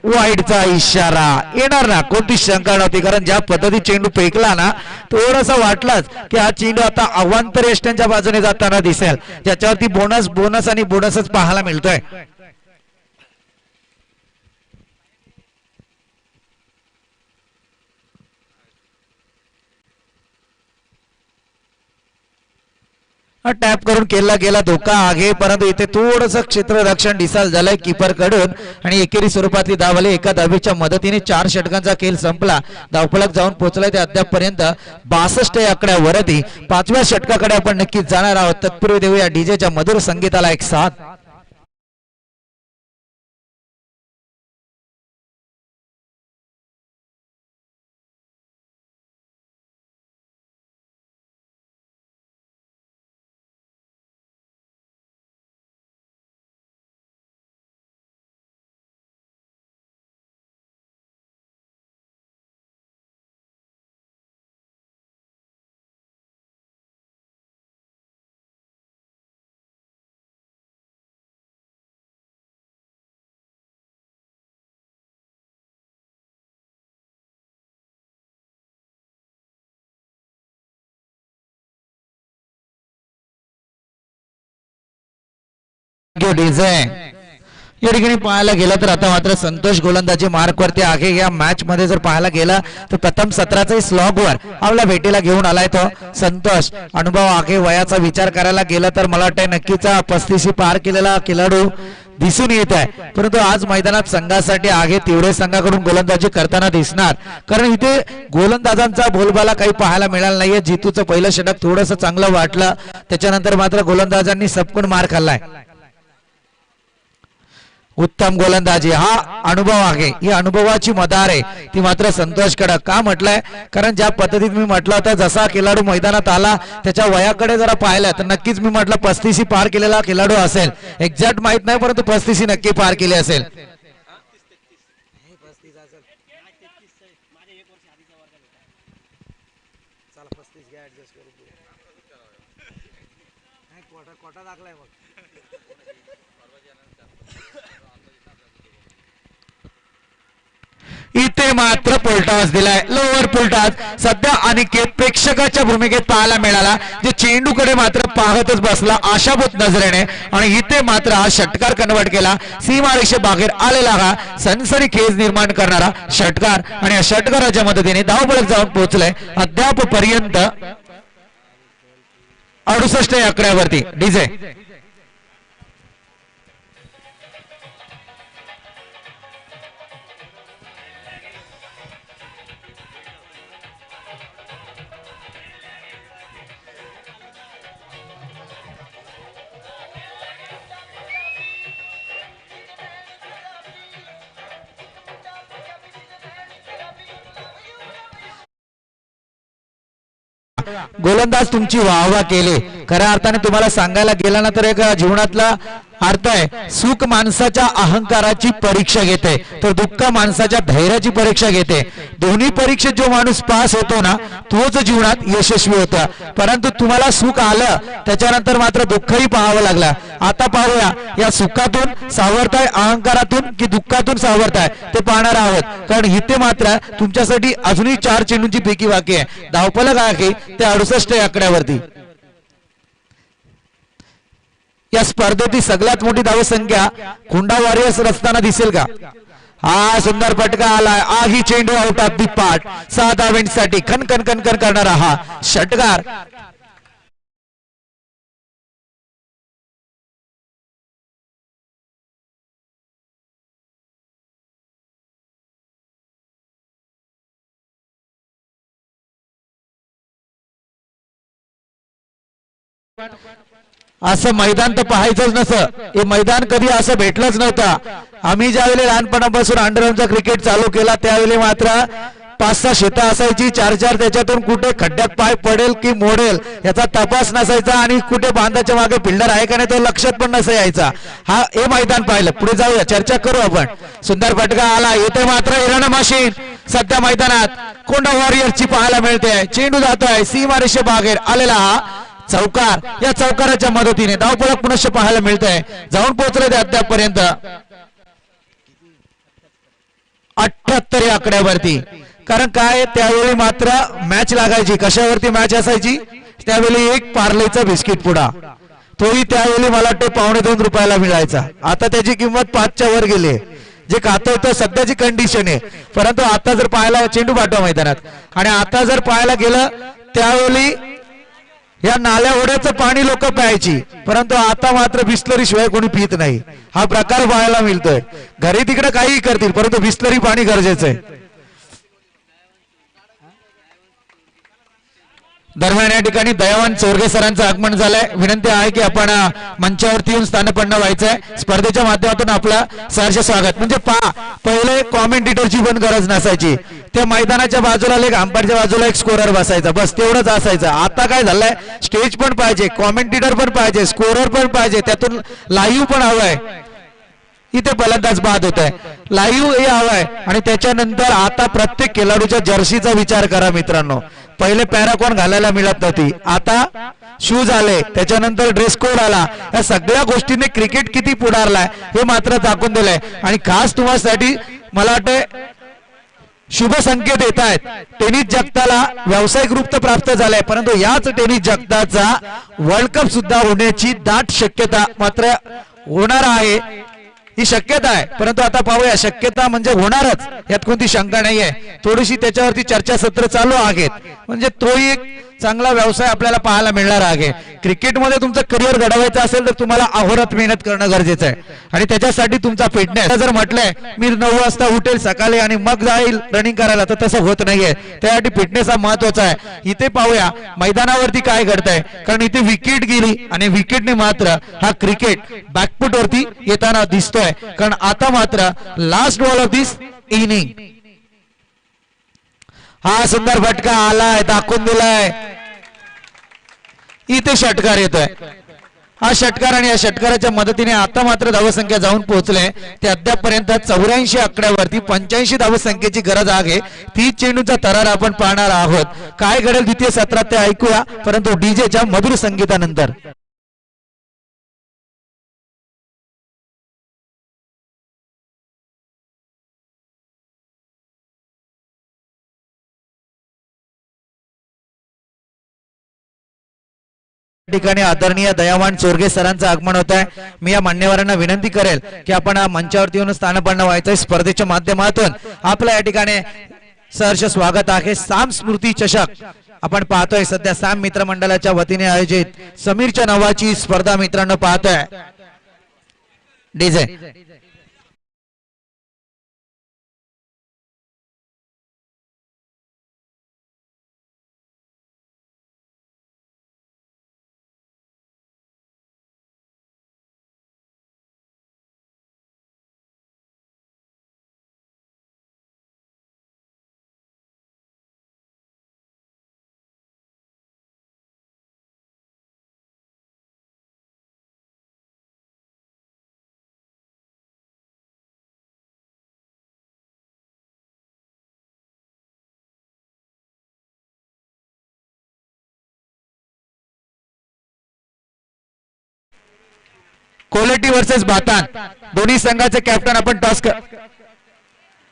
वाईडचा इशारा येणार ना, कोणती शंका नव्हती. कारण ज्या पद्धती चेंडू फेकला ना, थोडंसं वाटलंच की हा चेंडू आता अवांतर यष्ट्यांच्या बाजूने जाताना दिसेल, ज्याच्यावरती बोनस आणि बोनसच पाहायला मिळतोय. टॅप करून केला गेला धोका आहे, परंतु इथे थोडस क्षेत्ररक्षण डिसाल झालंय कीपर कडून आणि एकेरी स्वरूपातली धाव आली. एका धावेच्या मदतीने 4 षटकांचा खेळ संपला. धावफलक जाऊन पोहोचलाय ते अद्यापपर्यंत 62 या आकड्यावरती. 5व्या षटकाकडे आपण नक्कीच जाणार आहोत. तत्पूर्वी देऊया डीजेच्या मधुर संगीताला एक साथ. या ठिकाणी पाहायला गेलं तर आता मात्र संतोष गोलंदाजी मार्क वरती आहे. या मॅच मध्ये जर पाहायला गेलं तर प्रथम सत्राचा स्लॉग वर आपल्या भेटीला घेऊन आलाय तो संतोष. अनुभव आहे. वयाचा विचार करायला गेला तर मला वाटतं नक्कीच 35 पार केलेला खेळाडू दिसून येत आहे. परंतु आज मैदानात संघासाठी आहे तेवढे संघाकडून गोलंदाजी करताना दिसणार, कारण इथे गोलंदाजांचा बोलबाला काही पाहायला मिळाला नाहीये. जितूचं पहिलं षटक थोडस चांगलं वाटलं, त्याच्यानंतर मात्र गोलंदाजांनी सपकून मार खाल्लाय. उत्तम गोलंदाजी, हा अनुभव आहे. ही अनुभवाची मदार आहे ती मात्र संतोष कडक. का म्हटलंय? कारण ज्या पद्धतीत मी म्हटलं होतं जसा खेळाडू मैदानात आला त्याच्या वयाकडे जरा पाहिलं तर नक्कीच मी म्हटलं 35 पार केलेला खेळाडू असेल. एक्झॅक्ट माहित नाही परंतु 35 नक्की पार केली असेल. इथे मात्र पुलटास दिलाय, लोअर पुलटास. सध्या अनिकेत प्रेक्षकाच्या भूमिकेत पाहायला मिळाला, जे चेंडूकडे मात्र पाहतच बसला आशाभूत नजरेने आणि इथे मात्र हा षटकार कन्वर्ट केला. सीमारेषे बाहेर आलेला हा सनसनी खेळ निर्माण करणारा षटकार आणि या षटकाराच्या मदतीने धावफलक जाऊन पोहोचलाय अद्याप पर्यंत 68 या आकड्यावरती. डीजे गोलंदाज तुमची वाहवा केली. खऱ्या अर्थाने तुम्हाला सांगायला गेला ना तर एक जीवनातला अर्थ आहे सुख माणसाच्या अहंकाराची परीक्षा घेते तर दुःख माणसाच्या धैर्याची परीक्षा घेते. दोन्ही परीक्षेत जो माणूस पास होतो ना तोच जीवनात यशस्वी होता. परंतु तुम्हाला सुख आलं त्याच्यानंतर मात्र दुःखही पाहावं लागलं. आता पाहूया या सुखातून सावरताय अहंकारातून की दुःखातून सावरताय ते पाहणार आहोत. कारण इथे मात्र तुमच्यासाठी अजूनही 4 चेंडूंची पैकी बाकी आहे. धावफलक आहे ते 68 आकड्यावरती. या स्पर्धेतील सगळ्यात मोठी धावसंख्या खुंडा वॉरियर्स रचताना दिसेल का? हा सुंदर फटका आलाय. आगी चेंडू आउट ऑफ दी पार्ट. 6 धावांसाठी खनखन खनखन करणारा हा षटकार. असं मैदान तर पाहायचंच नसतं. हे मैदान कधी असं भेटलंच नव्हतं. आम्ही ज्यावेळी लहानपणापासून अंडरआर्मचा क्रिकेट चालू केला त्यावेळी मात्र 5-6 शेतं असायची. 4-4 त्याच्यातून कुठे खड्ड्यात पाय पडेल की मोडेल याचा तपास नसायचा आणि कुठे बांधाच्या मागे फिल्डर आहे का नाही तो लक्षात पण नसा यायचा. हे मैदान पाहिलं. पुढे जाऊया चर्चा करू आपण. सुंदर फटका आला. येथे मात्र इराणा मशीन सध्या मैदानात कोंडा वॉरियर्सची पाहायला मिळते. चेंडू जातोय सीमारेषे बाहेर आलेला हा चौकार. या चौकाराच्या मदतीने धावफलक पुनश्च पाहायला मिळतंय. जाऊन पोहोचले ते अद्यापपर्यंत 78 आकड्यावरती. कारण काय त्यावेळी मात्र मॅच लागायची. कशावरती मॅच असायची त्यावेळी एक पार्लेचा बिस्किट पुडा तोही त्यावेळी मला वाटतं ₹2.25 मिळायचा. आता त्याची किंमत 5च्या वर गेली. जे खातं होतं सध्याची कंडिशन आहे. परंतु आता जर पाहायला चेंडू पाठवा मैदानात आणि आता जर पाहायला गेलं त्यावेळी या नाल्या ओढ्याचं पाणी लोक प्यायची. परंतु आता मात्र बिस्लरी शिवाय कोणी पित नाही. हा प्रकार पाहायला मिळतोय. घरी तिकडे काहीही करतील परंतु बिस्लरी पाणी गरजेचं आहे. दरम्यान या ठिकाणी दयावान चोरगे सरांचं आगमन झालंय. विनंती आहे की आपण मंचावरती येऊन स्थानपन्न व्हायचंय. स्पर्धेच्या माध्यमातून आपला सहर्ष स्वागत. म्हणजे पहिले कॉमेंटेटरची पण गरज नसायची. त्या मैदानाच्या बाजूला एक अंपायरच्या बाजूला एक स्कोरर बसायचा बस तेवढंच असायचं. आता काय झालंय स्टेज पण पाहिजे कॉमेंटेटर पण पाहिजे स्कोरर पण पाहिजे त्यातून लाईव्ह पण हवंय. इथे फलंदाज बाद होत आहे लाईव्ह हे हवंय. आणि त्याच्यानंतर आता प्रत्येक खेळाडूच्या जर्सीचा विचार करा मित्रांनो. पहिले पॅराकॉन घालायला मिळत नव्हती. आता शूज आले त्याच्यानंतर ड्रेस कोड आला. या सगळ्या गोष्टींनी क्रिकेट किती पुढारलाय हे मात्र दाखवून दिलंय. आणि खास तुम्हासाठी मला वाटतं शुभ संकेत येत आहेत. टेनिस जगताला व्यावसायिक रूप तर प्राप्त झालंय परंतु याच टेनिस जगताचा वर्ल्ड कप सुद्धा होण्याची दाट शक्यता मात्र होणार आहे. ही शक्यता आहे परंतु आता पाहूया शक्यता म्हणजे होणारच यात कोणती शंका नाहीये. थोडीशी त्याच्यावरती चर्चासत्र चालू आहेत. म्हणजे तोही एक चांगला व्यवसाय आपल्याला पाहायला मिळणार आहे. क्रिकेटमध्ये तुमचं करिअर घडवायचं असेल तर तुम्हाला अहोरात्र मेहनत करणं गरजेचं आहे. आणि त्याच्यासाठी तुमचा फिटनेस जर म्हटलंय मी 9 वाजता उठेल सकाळी आणि मग जाईल रनिंग करायला तर तसं होत नाहीये. त्यासाठी फिटनेस हा महत्वाचा आहे. इथे पाहूया मैदानावरती काय घडतंय. कारण इथे विकेट गेली आणि विकेटने मात्र हा क्रिकेट बॅकफुट वरती येताना दिसतोय. कारण आता मात्र last ball of this inning. हा सुंदर फटका आलाय दाखवून दिलाय. इथे षटकार येतोय. हा षटकार आणि या षटकाराच्या मदतीने आता मात्र धावसंख्या जाऊन पोहोचले ते अद्यापपर्यंत 84 आकड्यावरती. 85 धावसंख्येची गरज आहे. 30 चेंडूचा थरार आपण पाहणार आहोत. काय घडेल द्वितीय सत्रात ते ऐकूया परंतु डीजेच्या मधुर संगीतानंतर. ठिकाणी आदरणीय दयावान चोरगे सरांचं आगमन होत आहे. मी या मान्यवरांना विनंती करेल की आपण मंचावरती येऊन स्थानपन्न व्हायचंय. स्पर्धेच्या माध्यमातून आपलं या ठिकाणी सहर्ष स्वागत आहे. साम स्मृती चषक आपण पाहतोय सध्या साम मित्र मंडळाच्या वतीने आयोजित समीरच्या नावाची स्पर्धा मित्रांनो पाहतोय. डीजे कोलेटी वर्सेस बातान दोन्ही संघाचे कॅप्टन आपण टॉस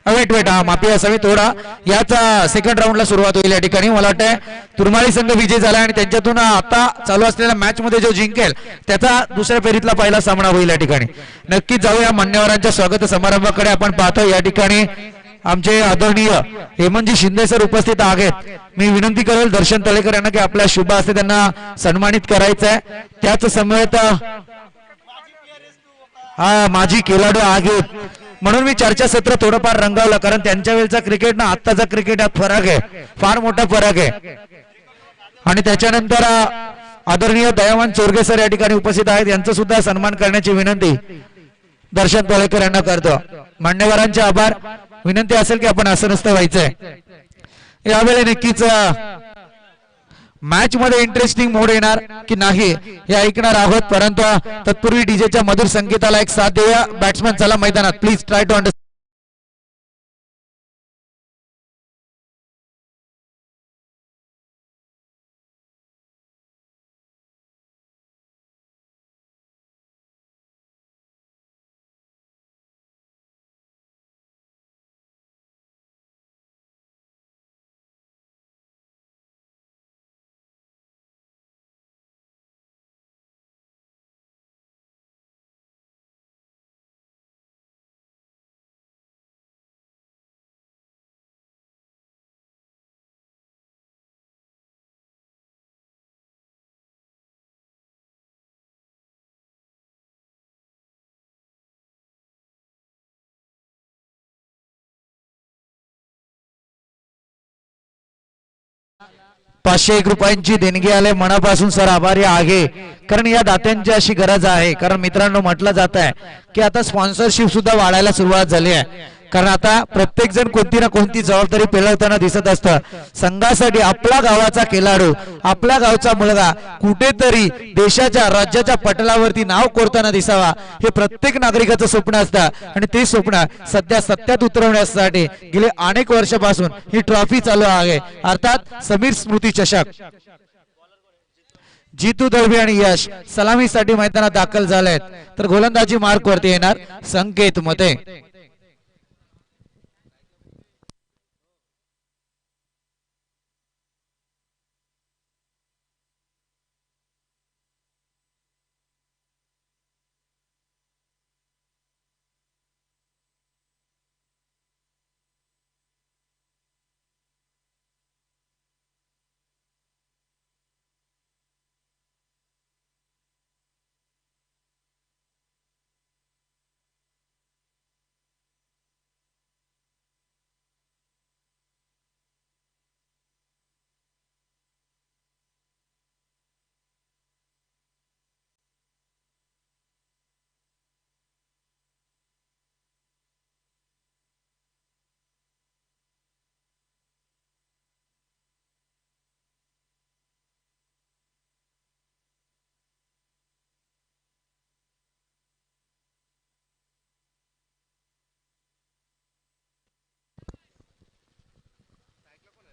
वेट हा माफी असावी थोडा याचा सेकंड राऊंडला सुरुवात होईल या ठिकाणी मला वाटतं तुरमाळी संघ विजय झाला आणि त्यांच्यातून आता चालू असलेल्या मॅच मध्ये जो जिंकेल त्याचा दुसऱ्या फेरीतला पहिला सामना होईल या ठिकाणी नक्कीच जाऊया मान्यवरांच्या स्वागत समारंभाकडे आपण पाहतो या ठिकाणी आमचे आदरणीय हेमंतजी शिंदे सर उपस्थित आहेत मी विनंती करेल दर्शन तळेकर यांना की आपल्या शुभ हस्ते त्यांना सन्मानित करायचं आहे त्याच समवेत हा माझी खेळाडू आहेत म्हणून मी चर्चासत्र थोडंफार रंगावलं कारण त्यांच्या वेळचा क्रिकेट ना आत्ताचा क्रिकेट यात फरक आहे फार मोठा फरक आहे आणि त्याच्यानंतर आदरणीय दयावान चोरगे सर या ठिकाणी उपस्थित आहेत यांचा सुद्धा सन्मान करण्याची विनंती दर्शन तळेकर यांना करतो मान्यवरांचे आभार विनंती असेल की आपण आसनस्थ व्हायचंय यावेळी नक्कीच मॅच मध्ये इंटरेस्टिंग मोड येणार की नाही हे ऐकणार आहोत परंतु तत्पूर्वी डीजेच्या मधुर संगीताला एक साथ देऊया बॅट्समॅन चला मैदानात प्लीज ट्राय टू अंडरस्टँड ₹501 देणगी आले मनापासून सर आभारी आहे कारण या दात्यांची अशी गरज आहे कारण मित्रांनो म्हटलं जात आहे की आता स्पॉन्सरशिप सुद्धा वाढायला सुरुवात झाली आहे कारण आता प्रत्येक जण कोणती ना कोणती जबाबदारी पेलवताना दिसत असतं संघासाठी आपला गावाचा खेळाडू आपल्या गावचा मुलगा कुठेतरी देशाच्या राज्याच्या पटलावरती नाव कोरताना दिसावा हे प्रत्येक नागरिकाचं स्वप्न असतं आणि ते स्वप्न सध्या सत्यात उतरवण्यासाठी गेले अनेक वर्षापासून ही ट्रॉफी चालू आहे अर्थात समीर स्मृती चषक जीतू दळवी आणि यश सलामीसाठी मैदानात दाखल झालेत तर गोलंदाजी मार्क वरती येणार संकेत मध्ये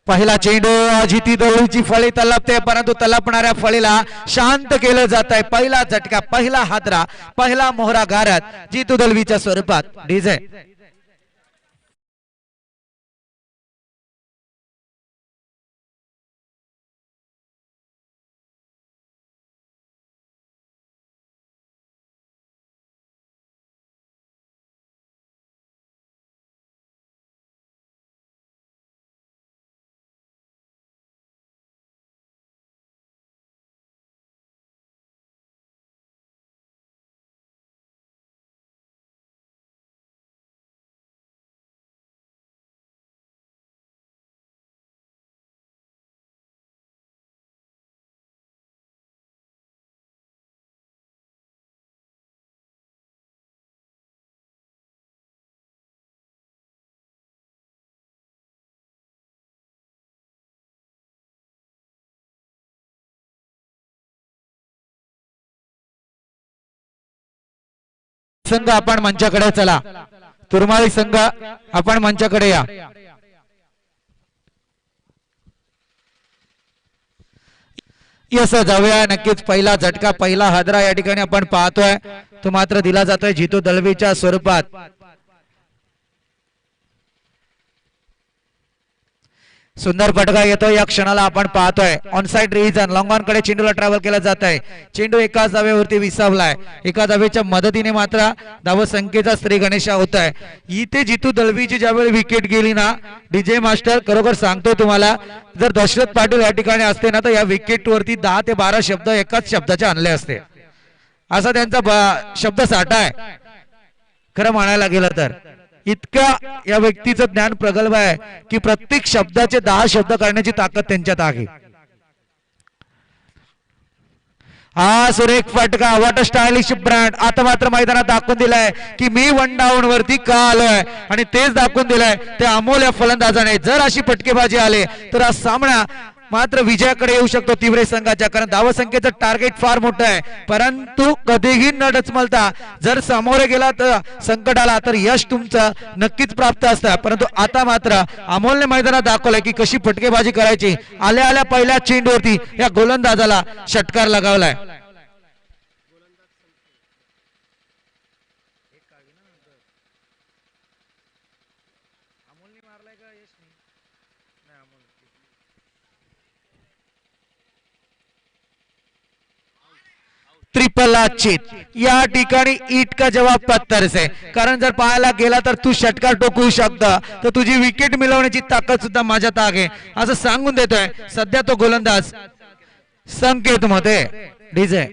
पहिला चेंडू जिती दळवीची फळी तलपते परंतु तलपणाऱ्या फळीला शांत केलं जात आहे पहिला झटका पहिला हादरा पहिला मोहरा गारत जितू दळवीच्या स्वरूपात डीजे संघ आपण मंचाकडे चला तुरमाळी संघ आपण मंचाकडे या यस जाऊया नक्कीच पहिला झटका पहिला हादरा या ठिकाणी आपण पाहतोय तो मात्र दिला जातोय जितू दळवीच्या स्वरूपात. सुंदर फटका येतो या क्षणाला आपण पाहतोय. ऑनसाइड रिजन लॉंग ऑन कडे चेंडूला ट्रॅव्हल केला जात आहे. चेंडू एकाच धावेवरती विसावलाय. एका धावेच्या मदतीने मात्र धाव संख्येचा श्री गणेशा होत आहे. इथे जितू दळवीची ज्यावेळी विकेट गेली ना डीजे मास्टर, खरोखर सांगतो तुम्हाला, जर दशरथ पाटील या ठिकाणी असते ना तर या विकेट वरती 10 ते 12 शब्द एकाच शब्दाचे आणले असते. असा त्यांचा शब्द साठा आहे खरं म्हणायला गेलं तर. इतका या व्यक्तीचं ज्ञान प्रगल्भ आहे की प्रत्येक शब्दाचे 10 शब्द करण्याची ताकद त्यांच्यात आहे. हा सुरेख फटका, व्हॉट अ स्टायलिश ब्रँड. आता मात्र मैदानात दाखवून दिलाय की मी 1 डाऊन वरती का आलोय आणि तेच दाखवून दिलंय ते अमोल या फलंदाजाने. जर अशी फटकेबाजी आले तर हा सामना मात्र विजयाकडे येऊ शकतो तिवरे संघाच्या, कारण धावसंख्येचं टार्गेट फार मोठं आहे. परंतु कधीही न डचमलता जर समोर गेला तर संकटाला तर यश तुमचं नक्कीच प्राप्त असतं. परंतु आता मात्र अमोलने मैदानात दाखवलंय की कशी फटकेबाजी करायची. आल्या आल्या पहिल्या चेंडूवरती या गोलंदाजाला षटकार लगावलाय. ट्रिपल चित या ठिकाणी ईट का जवाब पत्थर से. कारण जर पाहायला गेला तर तू षटकार टोकू शकता तर तुझी विकेट मिळवण्याची ताकद सुद्धा माझ्यात आहे असं सांगून देतोय सध्या तो गोलंदाज संकेत मध्ये. डीजे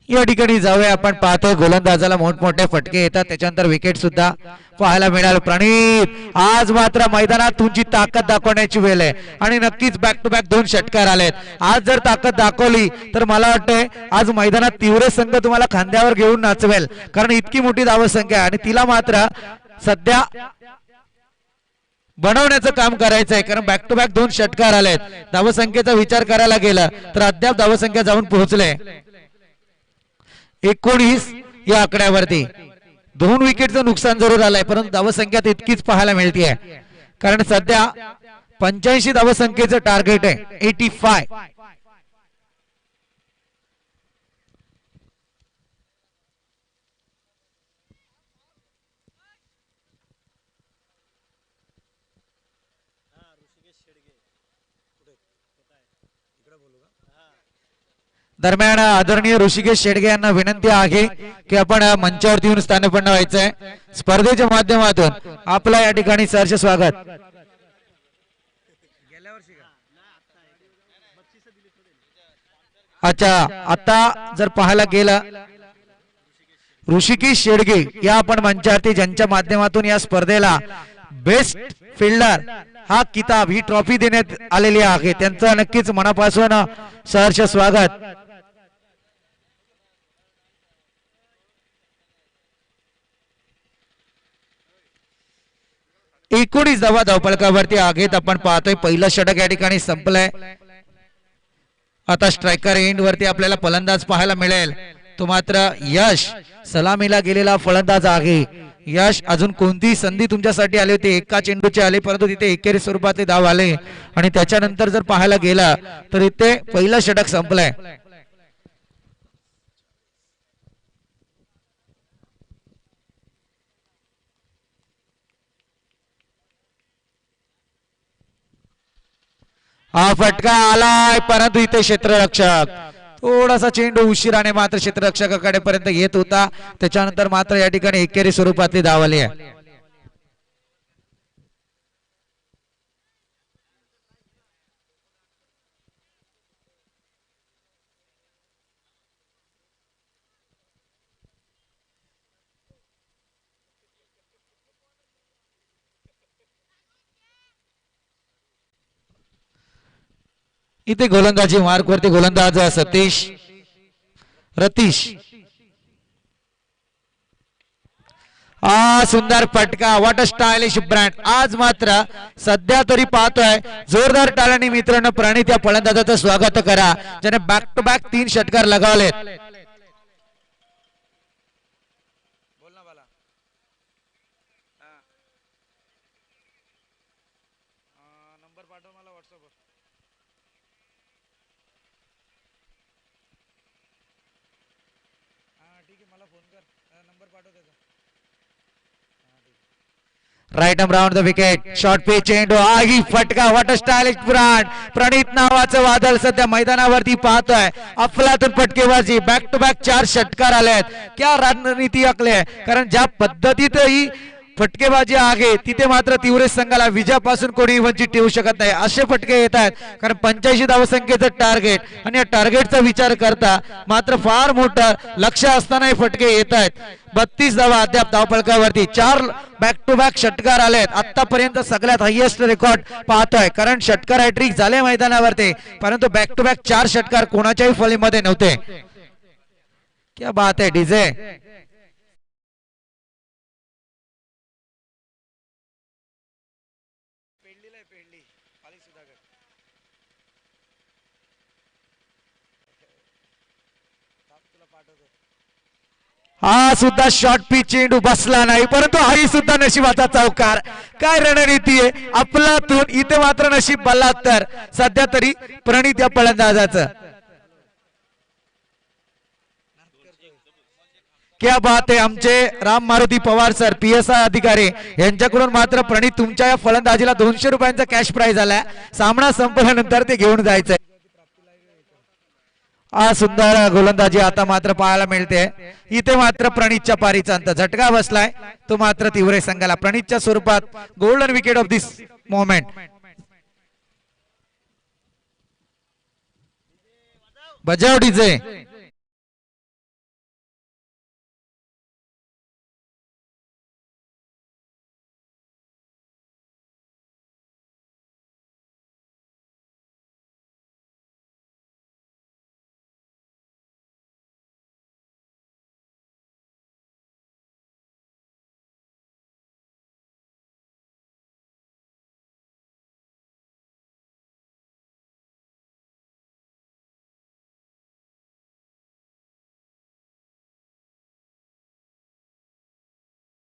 या ठिकाणी जाऊया. आपण पाहतोय गोलंदाजाला मोठमोठे फटके येतात, त्याच्यानंतर विकेट सुद्धा पाहायला मिळाल. प्रणीत आज मात्र मैदानात तुमची ताकद दाखवण्याची वेळ आहे आणि नक्कीच बॅक टू बॅक 2 षटकार आलेत. आज जर ताकद दाखवली तर मला वाटतंय आज मैदानात तीव्र संघ तुम्हाला खांद्यावर घेऊन नाचवेल, कारण इतकी मोठी धावसंख्या आहे आणि तिला मात्र सध्या बनवण्याचं काम करायचं आहे. कारण बॅक टू बॅक 2 षटकार आलेत. धावसंख्येचा विचार करायला गेला तर अद्याप धावसंख्या जाऊन पोहोचले 19 या आकड्यावरती. 2 विकेटचं नुकसान जरूर आलंय परंतु धावसंख्या तितकीच पाहायला मिळते, कारण सध्या 85 धावसंख्येचं टार्गेट आहे 85. दरम्यान आदरणीय ऋषिकेश शेडगे यांना विनंती आहे की आपण मंचावरती येऊन स्थानपन्न व्हायचंय. स्पर्धेच्या माध्यमातून आपलं या ठिकाणी सहर्ष स्वागत. अच्छा, आता जर पाहायला गेलं ऋषिकेश शेडगे या आपण मंचावरती ज्यांच्या माध्यमातून या स्पर्धेला बेस्ट फिल्डर हा किताब ही ट्रॉफी देण्यात आलेली आहे, त्यांचं नक्कीच मनापासून सहर्ष स्वागत. 19 धावा धावफलकावरती आगेत आपण पाहतोय पहिलं षटक या ठिकाणी संपलंय. आता स्ट्रायकर एंड वरती आपल्याला फलंदाज पाहायला मिळेल. तो मात्र यश सलामीला गेलेला फलंदाज आहे. यश अजून कोणतीही संधी तुमच्यासाठी आली होती, एका चेंडूचे आले, परंतु तिथे एकेरी स्वरूपातले धाव आले आणि त्याच्यानंतर जर पाहायला गेला तर इथे पहिलं षटक संपलंय. हा फटका आलाय, परंतु इथे क्षेत्ररक्षक थोडासा चेंडू उशिराने मात्र क्षेत्ररक्षकाकडे पर्यंत येत होता. त्याच्यानंतर मात्र या ठिकाणी एकेरी स्वरूपातली धाव आली आहे. इथे गोलंदाजी मार्क वरती गोलंदाज सतीश रतीश. सुंदर फटका, व्हॉट अ स्टायलिश ब्रँड. आज मात्र सध्या तरी पाहतोय जोरदार टाळ्यांनी मित्रांनो प्रणित या फलंदाजाचं स्वागत करा, ज्याने बॅक टू बॅक 3 षटकार लगावलेत. नंबर पाठव मला व्हॉट्सअपवर. ठीक आहे, मला फोन कर, नंबर पाठव त्याचा. Right arm round the wicket, short pitch चेंडू, ही फटका, what a stylish brand. Pranit नावाचं वादळ सध्या मैदानावरती पाहतोय. अफलातून फटकेबाजी, बॅक टू बॅक 4 षटकार आलेत. क्या रणनीती आखली, कारण ज्या पद्धतीत ही फटकेबाजी आहे तिथे मात्र तिवरे संघाला विजयापासून कोणी वंचित ठेवू शकत नाही. असे फटके येत आहेत, कारण 85 धावसंख्येचं टार्गेट आणि या टार्गेटचा विचार करता मात्र फार मोठं लक्ष असताना हे फटके येत आहेत. 32 धावा अद्याप धावफलकावरती, 4 बॅक टू बॅक षटकार आलेत. आतापर्यंत सगळ्यात हायएस्ट रेकॉर्ड पाहतोय, कारण षटकार हॅट्रिक झाले मैदानावरती, परंतु बॅक टू बॅक 4 षटकार कोणाच्याही फलीमध्ये नव्हते. क्या बात आहे डीजे. हा सुद्धा शॉर्ट पिच चेंडू बसला नाही, परंतु हाही सुद्धा नशिबाचा चौकार. काय रणनीती आहे आपलातून, इथे मात्र नशीब बलात्तर सध्या तरी प्रणित या फलंदाजाचं. क्या बात आहे. आमचे राम मारुती पवार सर PSI अधिकारी यांच्याकडून मात्र प्रणित तुमच्या या फलंदाजीला 200 रुपयांचा कॅश प्राइज आलाय. सामना संपल्यानंतर ते घेऊन जायचंय. सुंदर गोलंदाजी आता मात्र पाहायला मिळते. इथे मात्र प्रणितच्या पारीचा अंत, झटका बसलाय तो मात्र तिवरे संघाला. प्रणितच्या स्वरूपात golden wicket of this moment. बजाव डीजे.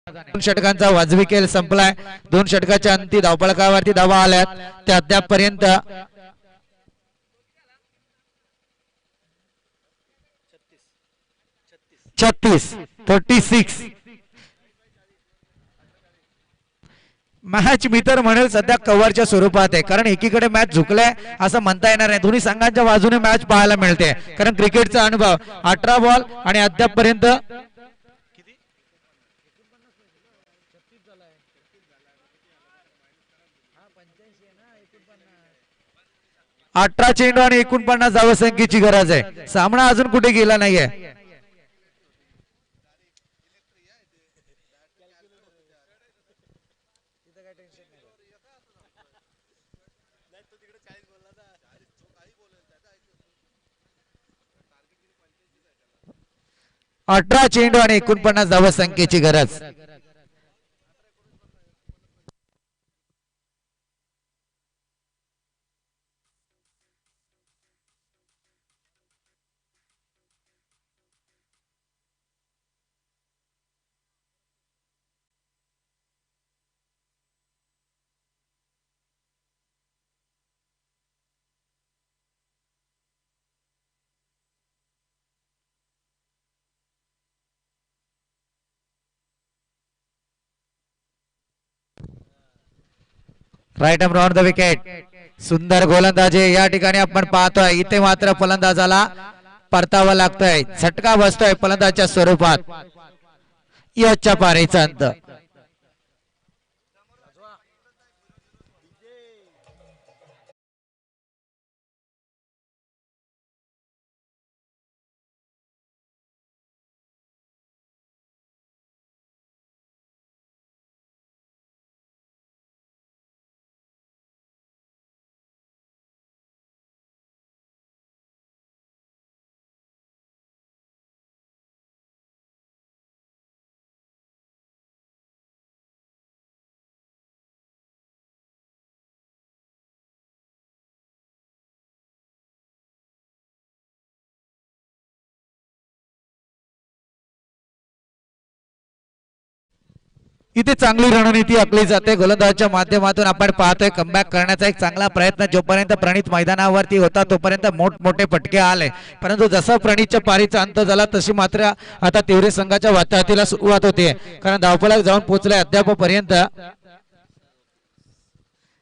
दोन षटकांचा वाजवी खेळ संपलाय. 2 षटकाच्या अंती धावफलकावरती धावा आल्यात त्या अद्याप पर्यंत 36. मॅच मी तर म्हणेल सध्या कव्हरच्या स्वरूपात आहे, कारण एकीकडे मॅच झुकलाय असं म्हणता येणार नाही. दोन्ही संघांच्या बाजूने मॅच पाहायला मिळते, कारण क्रिकेटचा अनुभव. 18 बॉल आणि अद्याप पर्यंत 18 चेंडू आणि 49 धावसंख्येची गरज आहे. सामना अजून कुठे गेला नाहीये. अठरा चेंडू आणि 49 धावसंख्येची गरज. Right arm round the wicket. सुंदर गोलंदाजी या ठिकाणी आपण पाहतोय. इथे मात्र फलंदाजाला परतावा लागतोय, झटका बसतोय फलंदाजच्या स्वरूपात. याच्या पारीचा अंत. इथे चांगली रणनीती आखली जाते. गोलंदाजाच्या माध्यमातून आपण पाहतोय कमबॅक करण्याचा एक चांगला प्रयत्न. जोपर्यंत प्रणित मैदानावरती होता तोपर्यंत मोठमोठे फटके आले, परंतु जसा प्रणितच्या पारीचा अंत झाला तशी मात्र आता तिवरे संघाच्या वाताहतीला सुरुवात होते. कारण धावफलक जाऊन पोहोचले अद्यापपर्यंत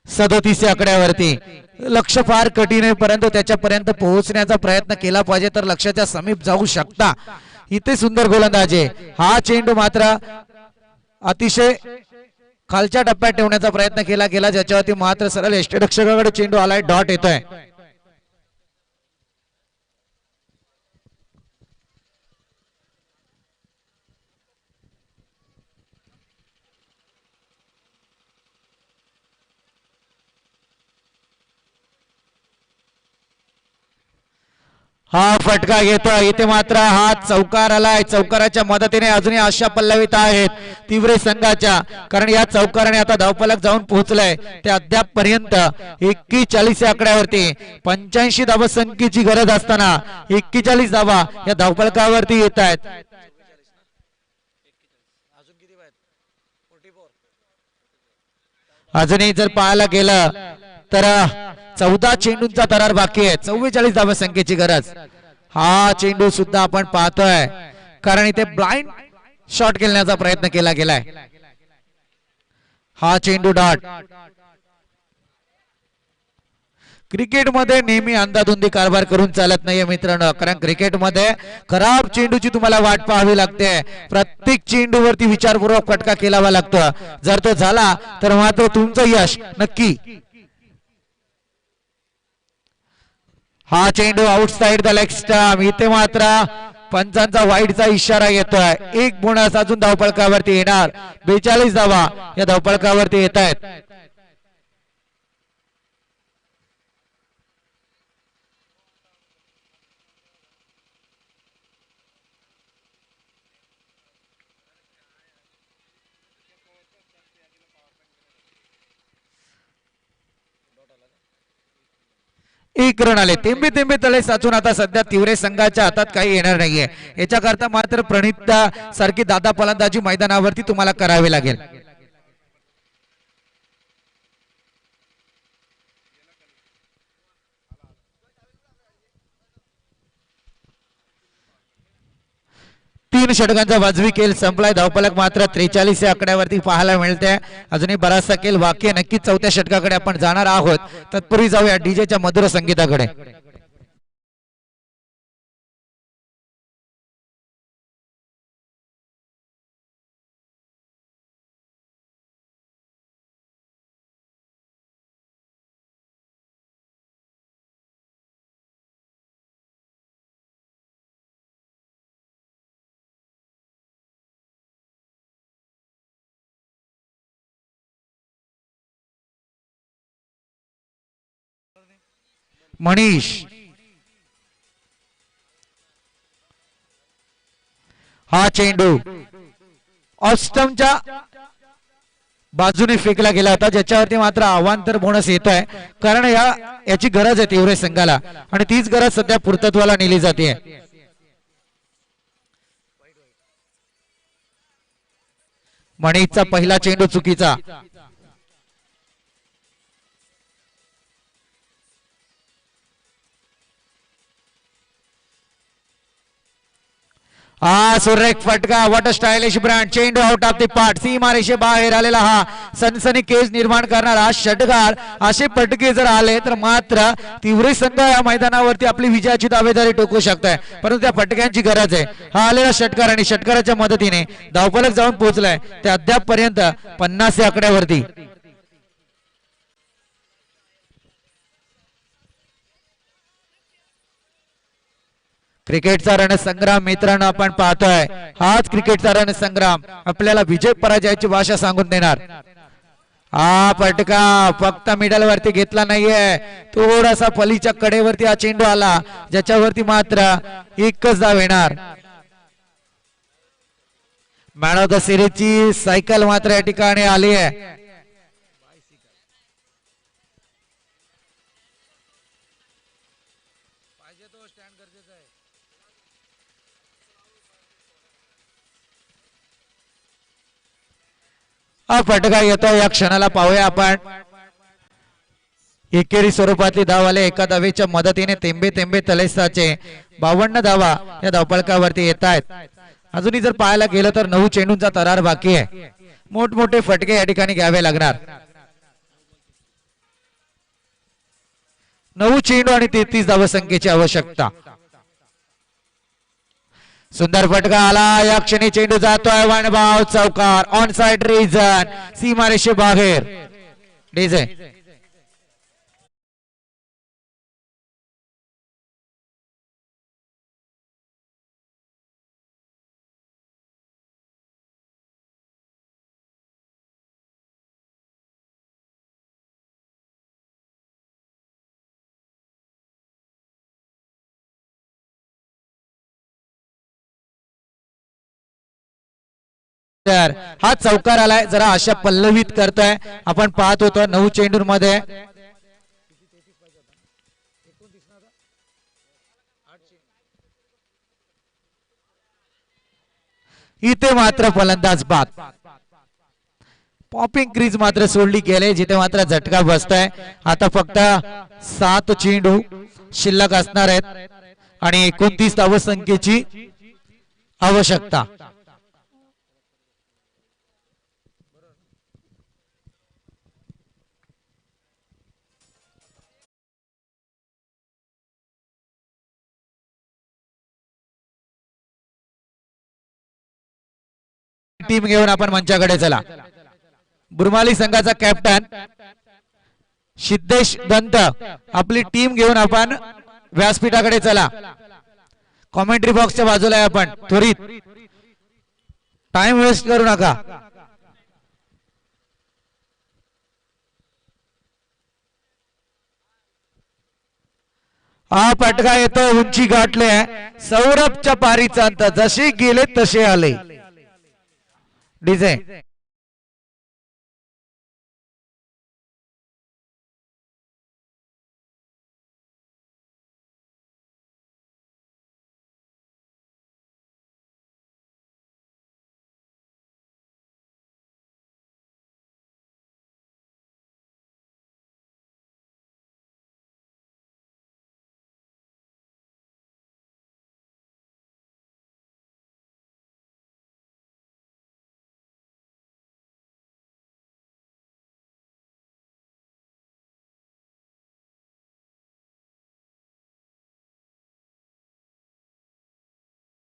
37 आकड्यावरती. लक्ष फार कठीण आहे, परंतु त्याच्यापर्यंत पोहोचण्याचा प्रयत्न केला पाहिजे तर लक्ष्याच्या समीप जाऊ शकता. इथे सुंदर गोलंदाजी. हा चेंडू मात्र अतिशय खालच्या टप्प्यात ठेवण्याचा प्रयत्न केला गेला, ज्याच्यावरती मात्र सरळ यष्टिरक्षकाकडे चेंडू आलाय. डॉट येतोय. हा फटका घेतोय. इथे मात्र हा चौकार आलाय. चौकाराच्या मदतीने अजूनही आशा पल्लवित आहेत तिवरे संघाच्या, कारण या चौकाराने आता धावफलक जाऊन पोहोचलाय. ते अद्याप पर्यंत 41 आकड्यावरती 85 धावसंख्येची गरज असताना 41 धावा या धावफलकावरती येत आहेत. अजूनही जर पाहायला गेलं तर 14 चेंडूंचा तरार बाकी आहे. 44 धावसंख्येची गरज. हा चेंडू सुद्धा आपण पाहतोय, कारण इथे ब्लाइंड शॉट खेळण्याचा प्रयत्न केला गेलाय. हा चेंडू डॉट. क्रिकेटमध्ये नेहमी अंधाधुंदी कारभार करून चालत नाहीये मित्रांनो, कारण क्रिकेटमध्ये खराब चेंडूची तुम्हाला वाट पाहावी लागते. प्रत्येक चेंडूवरती विचारपूर्वक फटका केलावा लागतो. जर तो झाला तर मात्र तुमचं यश नक्की. हा चेंडू आउटसाइड द लेग स्टंप. इथे मात्र पंचांचा वाईटचा इशारा येतोय. एक बोनस अजून धावफलकावरती येणार. 42 धावा या धावफलकावरती येत आहेत. एक रन आले. तेंबे तेंबे तळे साचून आता सध्या तिवरे संघाच्या हातात काही येणार नाहीये. याच्याकरता मात्र प्रणित सारखी दादा फलंदाजी मैदानावरती तुम्हाला करावी लागेल. तीन षटकांचा वाजवी खेळ संपलाय. धावफलक मात्र 43 या आकड्यावरती पाहायला मिळते. अजूनही बराचसा खेळ बाकी आहे. नक्कीच चौथ्या षटकाकडे आपण जाणार आहोत. तत्पूर्वी जाऊया डीजेच्या मधुर संगीताकडे. मनीष. हा चेंडू ऑस्टमच्या बाजूने फेकला गेला होता, ज्याच्यावरती मात्र अवांतर बोनस येतोय, कारण याची गरज आहे तिवरे संघाला आणि तीच गरज सध्या पूर्तत्वाला नेली जाते. मनीषचा पहिला चेंडू चुकीचा. हा सुरेख फटका, व्हॉट अ स्टायलिश ब्रँड. चेंडू आउट ऑफ द पार्ट, सीमारेषे बाहेर आलेला हा सनसनी केस निर्माण करणारा षटकार. असे फटके जर आले तर मात्र तिवरे संघ या मैदानावरती आपली विजयाची दावेदारी टोकू शकताय, परंतु त्या फटक्यांची गरज आहे. हा आलेला षटकार आणि षटकाराच्या मदतीने धावफलक जाऊन पोहोचलाय ते अद्याप पर्यंत 50 या आकड्यावरती. क्रिकेटचा रणसंग्राम मित्रांनो आपण पाहतोय. हाच क्रिकेटचा रणसंग्राम आपल्याला विजय पराजयाची भाषा सांगून देणार. हा फटका फक्त मिडल वरती घेतला नाहीये, थोडासा पलीच्या कडेवरती हा चेंडू आला, ज्याच्यावरती मात्र एकच धाव येणार. मॅन ऑफ द सिरीजची सायकल मात्र या ठिकाणी आली आहे. हा फटका येतो, या क्षणाला पाहूया आपण. एकेरी स्वरूपातली धाव आले, एका धावेच्या मदतीने तेंबे तेंबे तलेसाचे 52 धावा या धावफलकावरती येत आहेत. अजूनही जर पाहायला गेलं तर 9 चेंडूंचा तरार बाकी आहे. मोठमोठे फटके या ठिकाणी घ्यावे लागणार. 9 चेंडू आणि 33 धावसंख्येची आवश्यकता. सुंदर फटका आला, या क्षणी चेंडू जातोय वनबाव चौकार. ऑन साइड रिजन, सीमारेषे बाहेर. डीजे हा चौकार आलाय, जरा अशा पल्लवित करतोय. आपण पाहत होतो 9 चेंडूंमध्ये इथे मात्र फलंदाज बाद. पॉपिंग क्रीज मात्र सोडली गेले, जिथे मात्र झटका बसतोय. आता फक्त 7 चेंडू शिल्लक असणार आहेत आणि 29 धावसंख्येची आवश्यकता. टीम घेऊन आपण मंचाकडे चला. बुरमाली संघाचा कॅप्टन सिद्धेश दंत आपली टीम घेऊन आपण व्यासपीठाकडे चला. कॉमेंट्री बॉक्सच्या बाजूला आहे आपण. त्वरित टाइम वेस्ट करू नका. हा फटका येतो, उंची गाठले. सौरभच्या पारीचा अंत, जसे गेले तसे आले. डीजे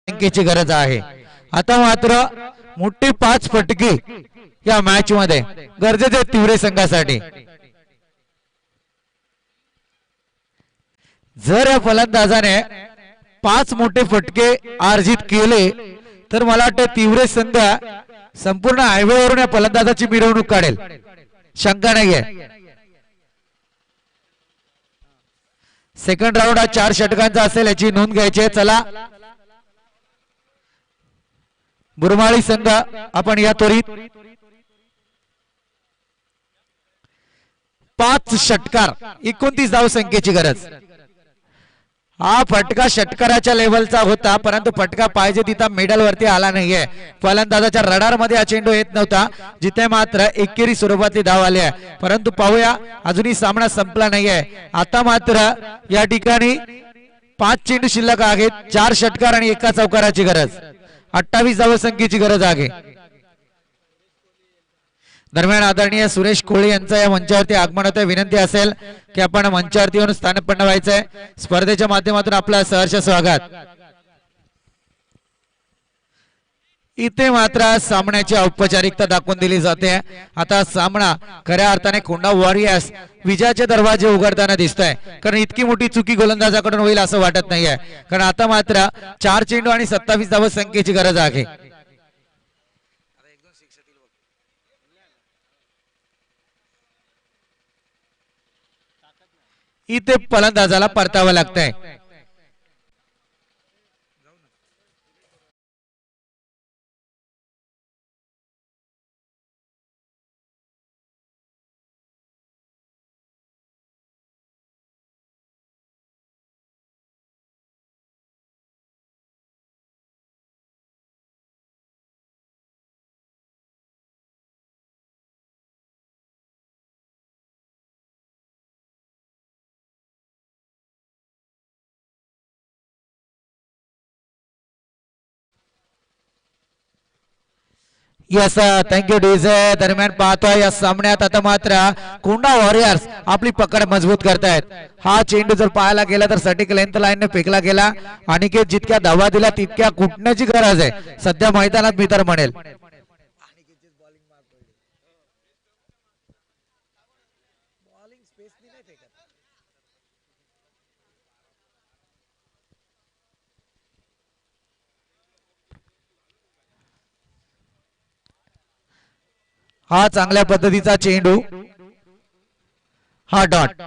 संख्येची गरज आहे. आता मात्र मोठे 5 फटके या मॅच मध्ये गरजेचे तिवरे संघासाठी. जर या फलंदाजाने 5 मोठे फटके अर्जित केले तर मला वाटतं तिवरे संघ संपूर्ण हायवेवरून या फलंदाजाची मिरवणूक काढेल, शंका नाहीये. सेकंड राऊंड हा 4 षटकांचा असेल, याची नोंद घ्यायची आहे. चला बुरमाळी संघ आपण या त्वरित 5 षटकार 29 धावसंख्येची गरज. हा फटका षटकाराच्या लेवलचा होता, परंतु फटका पाहिजे तिथं मिडल वरती आला नाहीये. फलंदाजाच्या रडार मध्ये हा चेंडू येत नव्हता, जिथे मात्र एकेरी स्वरूपातली धाव आली आहे. परंतु पाहूया, अजूनही सामना संपला नाहीये. आता मात्र या ठिकाणी 5 चेंडू शिल्लक आहेत, 4 षटकार आणि 1 चौकाराची गरज. 28 धावसंख्येची गरज आहे. दरम्यान आदरणीय सुरेश कोळी यांचं या मंचावरती आगमन होतं. विनंती असेल की आपण मंचावरती येऊन स्थानपन्न व्हायचंय. स्पर्धेच्या माध्यमातून आपलं सहर्ष स्वागत. इथे मात्र सामन्याची औपचारिकता दाखवून दिली जाते. आता सामना खऱ्या अर्थाने कोंडा वॉरियर्स विजयाचे दरवाजे उघडताना दिसतोय. कारण इतकी मोठी चुकी गोलंदाजाकडून होईल असं वाटत नाहीये. कारण आता मात्र 4 चेंडू आणि 27 धावसंख्येची गरज आहे. इथे फलंदाजाला परतावं लागतंय. Yes thank you DJ. दरम्यान पाहतोय या सामन्यात आता मात्र कोंडा वॉरियर्स आपली पकड मजबूत करतायत. हा चेंडू जर पाहायला गेला तर सटीक लेंथ लाईनने फेकला गेला. आणि जितक्या धावा दिल्या तितक्या कुटण्याची गरज आहे सध्या मैदानात मी तर म्हणेल. हा चांगल्या पद्धतीचा चेंडू. हा डॉट.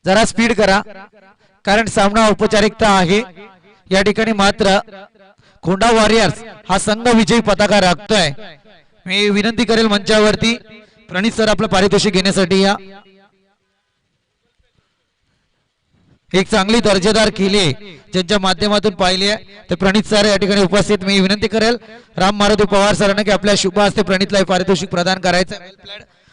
जरा स्पीड करा कारण सामना औपचारिकता आहे. या ठिकाणी मात्र कोंडा वॉरियर्स हा संघ विजयी पताका राखतोय. मी विनंती करेल मंचावरती प्रणित सर आपलं पारितोषिक घेण्यासाठी या. एक चांगली दर्जेदार केली ज्यांच्या माध्यमातून पाहिली आहे ते प्रणित सर या ठिकाणी उपस्थित. मी विनंती करेल राम मारुती पवार सरांना की आपल्या शुभ हस्ते प्रणितला पारितोषिक प्रदान करायचं.